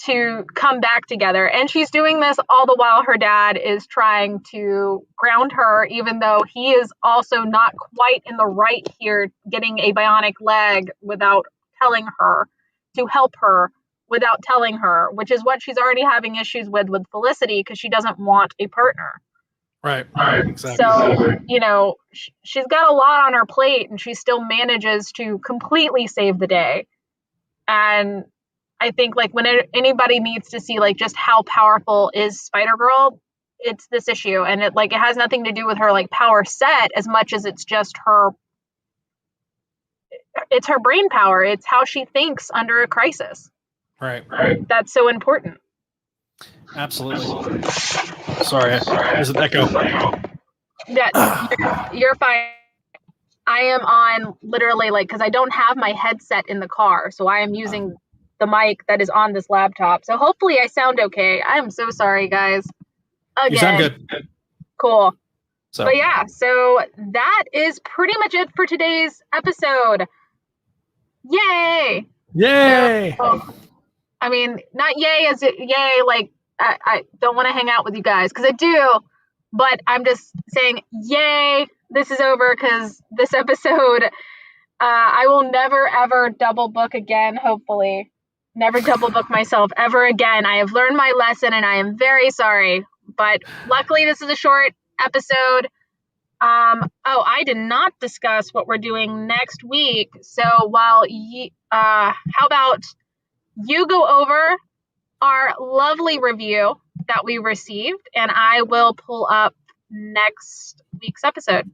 [SPEAKER 3] to come back together. And she's doing this all the while her dad is trying to ground her, even though he is also not quite in the right here, getting a bionic leg without telling her, to help her without telling her, which is what she's already having issues with Felicity, because she doesn't want a partner.
[SPEAKER 1] Right. Exactly.
[SPEAKER 3] So, you know, she's got a lot on her plate, and she still manages to completely save the day. And I think like when anybody needs to see like just how powerful is Spider-Girl, it's this issue. And it has nothing to do with her like power set as much as it's just it's her brain power. It's how she thinks under a crisis.
[SPEAKER 1] Right.
[SPEAKER 3] That's so important.
[SPEAKER 1] Absolutely. Sorry, there's an echo.
[SPEAKER 3] Yeah, you're fine. I am on literally because I don't have my headset in the car, so I am using the mic that is on this laptop. So hopefully I sound okay. I am so sorry, guys. Again.
[SPEAKER 1] You sound good.
[SPEAKER 3] Cool.
[SPEAKER 1] So.
[SPEAKER 3] But yeah, so that is pretty much it for today's episode. Yay!
[SPEAKER 1] Yay!
[SPEAKER 3] So, I mean, not yay as it yay, like I don't want to hang out with you guys, because I do, but I'm just saying yay, this is over, because this episode, I will never ever double book again, hopefully. Never double book myself ever again. I have learned my lesson and I am very sorry, but luckily this is a short episode. I did not discuss what we're doing next week. So while how about you go over our lovely review that we received, and I will pull up next week's episode.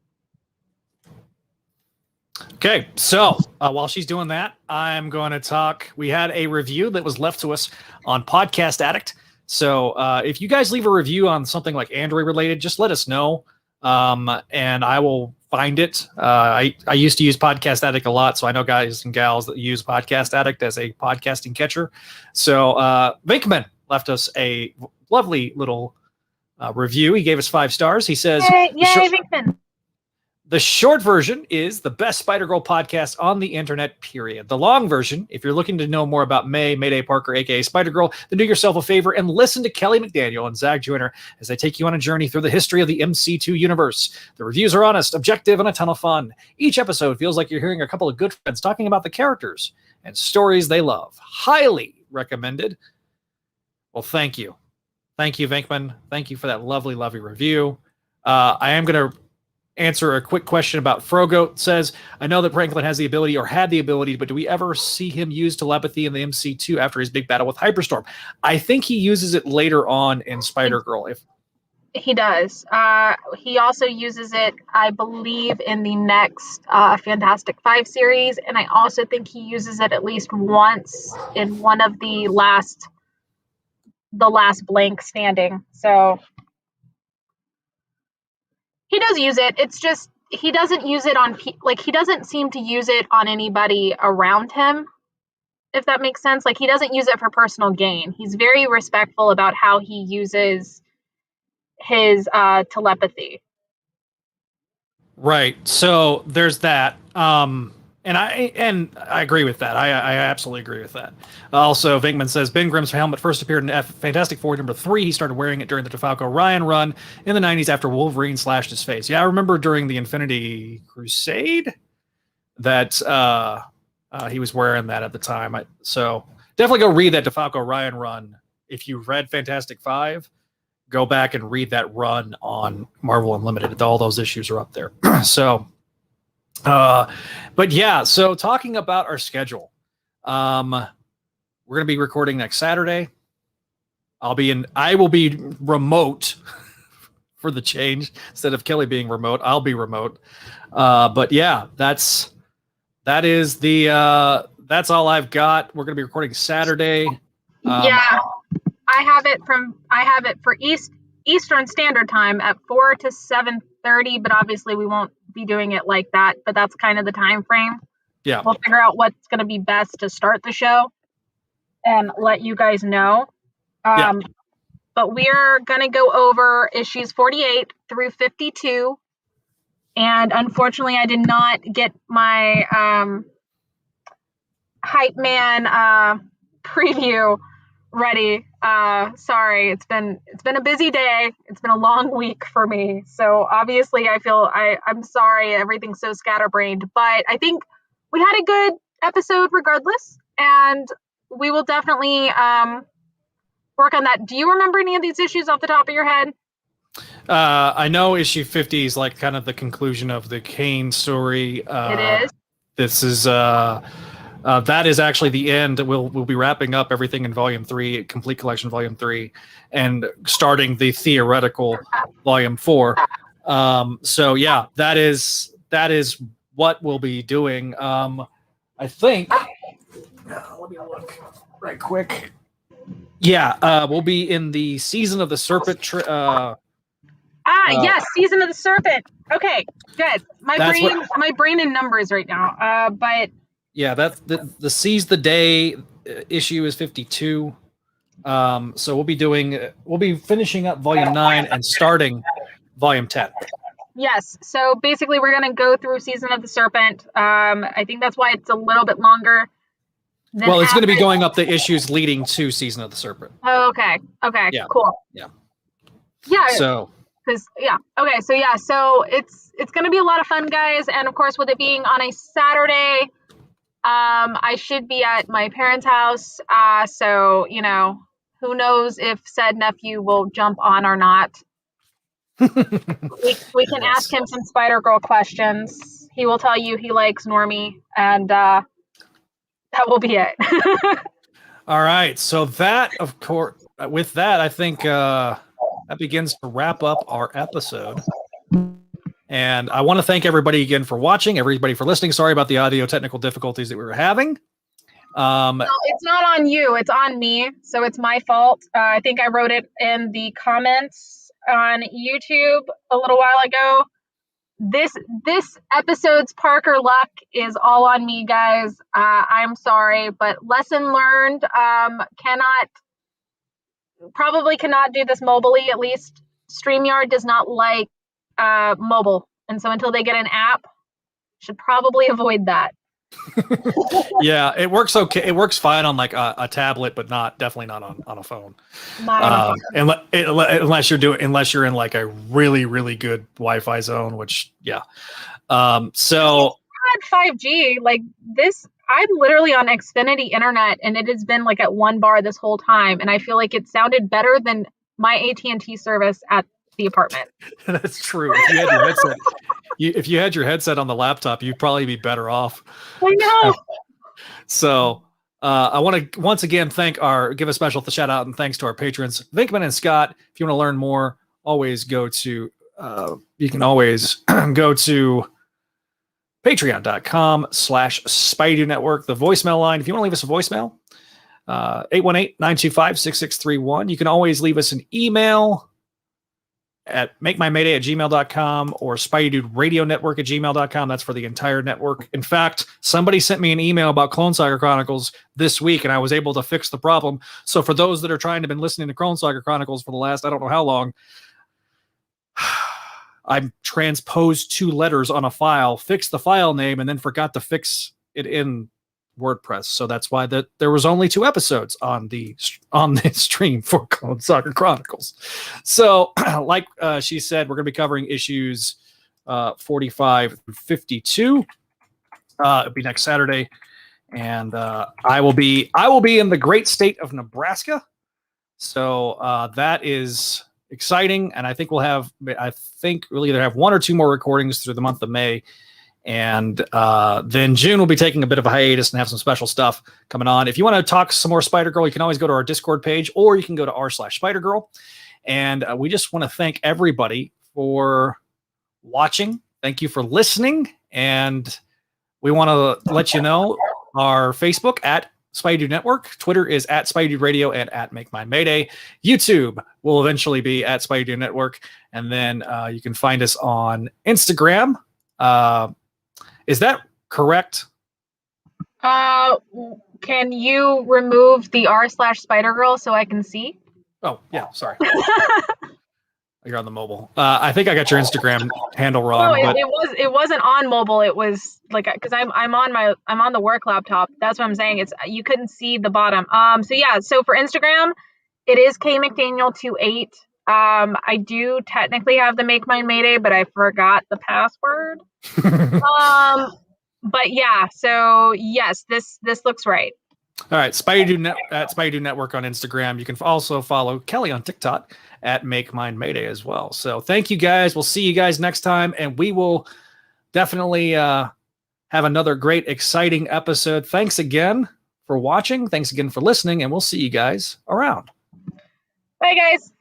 [SPEAKER 1] Okay, so while she's doing that, I'm going to talk. We had a review that was left to us on Podcast Addict. So if you guys leave a review on something like Android related, just let us know. And I will find it. I used to use Podcast Addict a lot, so I know guys and gals that use Podcast Addict as a podcasting catcher. So Vinkman left us a lovely little review. He gave us 5 stars. He says,
[SPEAKER 3] Yay, Vinkman.
[SPEAKER 1] The short version is the best Spider-Girl podcast on the internet, period. The long version, if you're looking to know more about Mayday Parker, aka Spider-Girl, then do yourself a favor and listen to Kelly McDaniel and Zach Joyner as they take you on a journey through the history of the MC2 universe. The reviews are honest, objective, and a ton of fun. Each episode feels like you're hearing a couple of good friends talking about the characters and stories they love. Highly recommended. Well, thank you. Thank you, Vinkman. Thank you for that lovely, lovely review. I am going to answer a quick question about Frogoat. Says, I know that Franklin has the ability or had the ability, but do we ever see him use telepathy in the MC2 after his big battle with Hyperstorm? I think he uses it later on in Spider-Girl. If
[SPEAKER 3] he does. He also uses it, I believe, in the next Fantastic Five series, and I also think he uses it at least once in one of the last blank standing. So he does use it. It's just he doesn't use it on he doesn't seem to use it on anybody around him, if that makes sense. Like, he doesn't use it for personal gain. He's very respectful about how he uses his telepathy.
[SPEAKER 1] Right. So there's that. And I agree with that. I absolutely agree with that. Also, Vinkman says Ben Grimm's helmet first appeared in Fantastic Four #3. He started wearing it during the DeFalco Ryan run in the 90s after Wolverine slashed his face. Yeah, I remember during the Infinity Crusade that he was wearing that at the time. So definitely go read that DeFalco Ryan run. If you read Fantastic Five, go back and read that run on Marvel Unlimited. All those issues are up there. So But yeah, so talking about our schedule, we're going to be recording next Saturday. I will be remote for the change. Instead of Kelly being remote, I'll be remote. But yeah, that's all I've got. We're going to be recording Saturday.
[SPEAKER 3] Yeah, I have it for Eastern Standard Time at 4 to 7:30, but obviously we won't be doing it like that, but that's kind of the time frame.
[SPEAKER 1] Yeah.
[SPEAKER 3] We'll figure out what's going to be best to start the show and let you guys know. But we're going to go over issues 48 through 52. And unfortunately, I did not get my Hype Man preview ready. Sorry, it's been a busy day. It's been a long week for me. So obviously I'm sorry everything's so scatterbrained, but I think we had a good episode regardless, and we will definitely work on that. Do you remember any of these issues off the top of your head?
[SPEAKER 1] I know issue 50 is like kind of the conclusion of the Kane story.
[SPEAKER 3] It is.
[SPEAKER 1] This is that is actually the end. We'll be wrapping up everything in Volume 3, Complete Collection Volume 3, and starting the theoretical Volume 4. So yeah, that is what we'll be doing. I think. Let me look right quick. Yeah, we'll be in the Season of the Serpent.
[SPEAKER 3] Yes, Season of the Serpent. Okay, good. My brain in numbers right now. But
[SPEAKER 1] yeah, that's the Seize the Day issue is 52. So we'll be finishing up Volume 9 and starting Volume 10.
[SPEAKER 3] Yes. So basically, we're gonna go through Season of the Serpent. I think that's why it's a little bit longer.
[SPEAKER 1] Well, it's going to be going up the issues leading to Season of the Serpent.
[SPEAKER 3] Oh, okay. Okay.
[SPEAKER 1] Yeah.
[SPEAKER 3] Cool.
[SPEAKER 1] Yeah.
[SPEAKER 3] Yeah.
[SPEAKER 1] So.
[SPEAKER 3] Okay. So it's going to be a lot of fun, guys, and of course, with it being on a Saturday, I should be at my parents' house. So who knows if said nephew will jump on or not. we can ask him some Spider-Girl questions. He will tell you he likes Normie, and that will be it.
[SPEAKER 1] All right. So that, of course, with that, I think that begins to wrap up our episode. And I want to thank everybody again for watching, everybody for listening. Sorry about the audio technical difficulties that we were having.
[SPEAKER 3] No, it's not on you. It's on me. So it's my fault. I think I wrote it in the comments on YouTube a little while ago. This episode's Parker luck is all on me, guys. I'm sorry, but lesson learned. Probably cannot do this mobilely. At least StreamYard does not like mobile, and so until they get an app, should probably avoid that.
[SPEAKER 1] Yeah, it works okay. It works fine on like a tablet, but definitely not on a phone.
[SPEAKER 3] Not on a phone.
[SPEAKER 1] Unless you're in like a really, really good Wi-Fi zone, which yeah. So
[SPEAKER 3] I had 5G like this. I'm literally on Xfinity internet, and it has been like at 1 bar this whole time, and I feel like it sounded better than my AT&T service at the apartment.
[SPEAKER 1] That's true. If you had your headset, if you had your headset on the laptop, you'd probably be better off.
[SPEAKER 3] I know.
[SPEAKER 1] So I want to once again give a special shout out and thanks to our patrons, Vinkman and Scott. If you want to learn more, always go to you can always go to patreon.com/Spidey Network, the voicemail line. If you want to leave us a voicemail, 818-925-6631. You can always leave us an email at makemymayday@gmail.com or SpideyDudeRadioNetwork@gmail.com. That's for the entire network. In fact, somebody sent me an email about Clone Saga Chronicles this week, and I was able to fix the problem. So for those that are trying to been listening to Clone Saga Chronicles for the last, I don't know how long, I transposed 2 letters on a file, fixed the file name, and then forgot to fix it in WordPress. So that's why there was only 2 episodes on the stream for Clone Saga Chronicles. So like she said, we're going to be covering issues 45 through 52. It'll be next Saturday. And I will be in the great state of Nebraska. So that is exciting. And I think we'll either have 1 or 2 more recordings through the month of May. And then June will be taking a bit of a hiatus and have some special stuff coming on. If you want to talk some more Spider-Girl, you can always go to our Discord page, or you can go to r/Spider-Girl. And we just want to thank everybody for watching. Thank you for listening. And we want to let you know our Facebook at Spidey Network. Twitter is at Spidey Radio and at Make Mine Mayday. YouTube will eventually be at Spidey Network. And then you can find us on Instagram. Is that correct?
[SPEAKER 3] Can you remove the r/Spider-Girl so I can see?
[SPEAKER 1] Oh, yeah, sorry. You're on the mobile. I think I got your Instagram handle wrong.
[SPEAKER 3] No,
[SPEAKER 1] but...
[SPEAKER 3] it wasn't on mobile. It was like, because I'm on the work laptop. That's what I'm saying. It's, you couldn't see the bottom. So yeah. So for Instagram, it is K McDaniel 28. I do technically have the Make Mine Mayday, but I forgot the password. But yeah. So yes, this looks right.
[SPEAKER 1] All right, at Spidey Network on Instagram. You can also follow Kelly on TikTok at Make Mine Mayday as well. So thank you guys. We'll see you guys next time, and we will definitely have another great, exciting episode. Thanks again for watching. Thanks again for listening, and we'll see you guys around.
[SPEAKER 3] Bye, guys.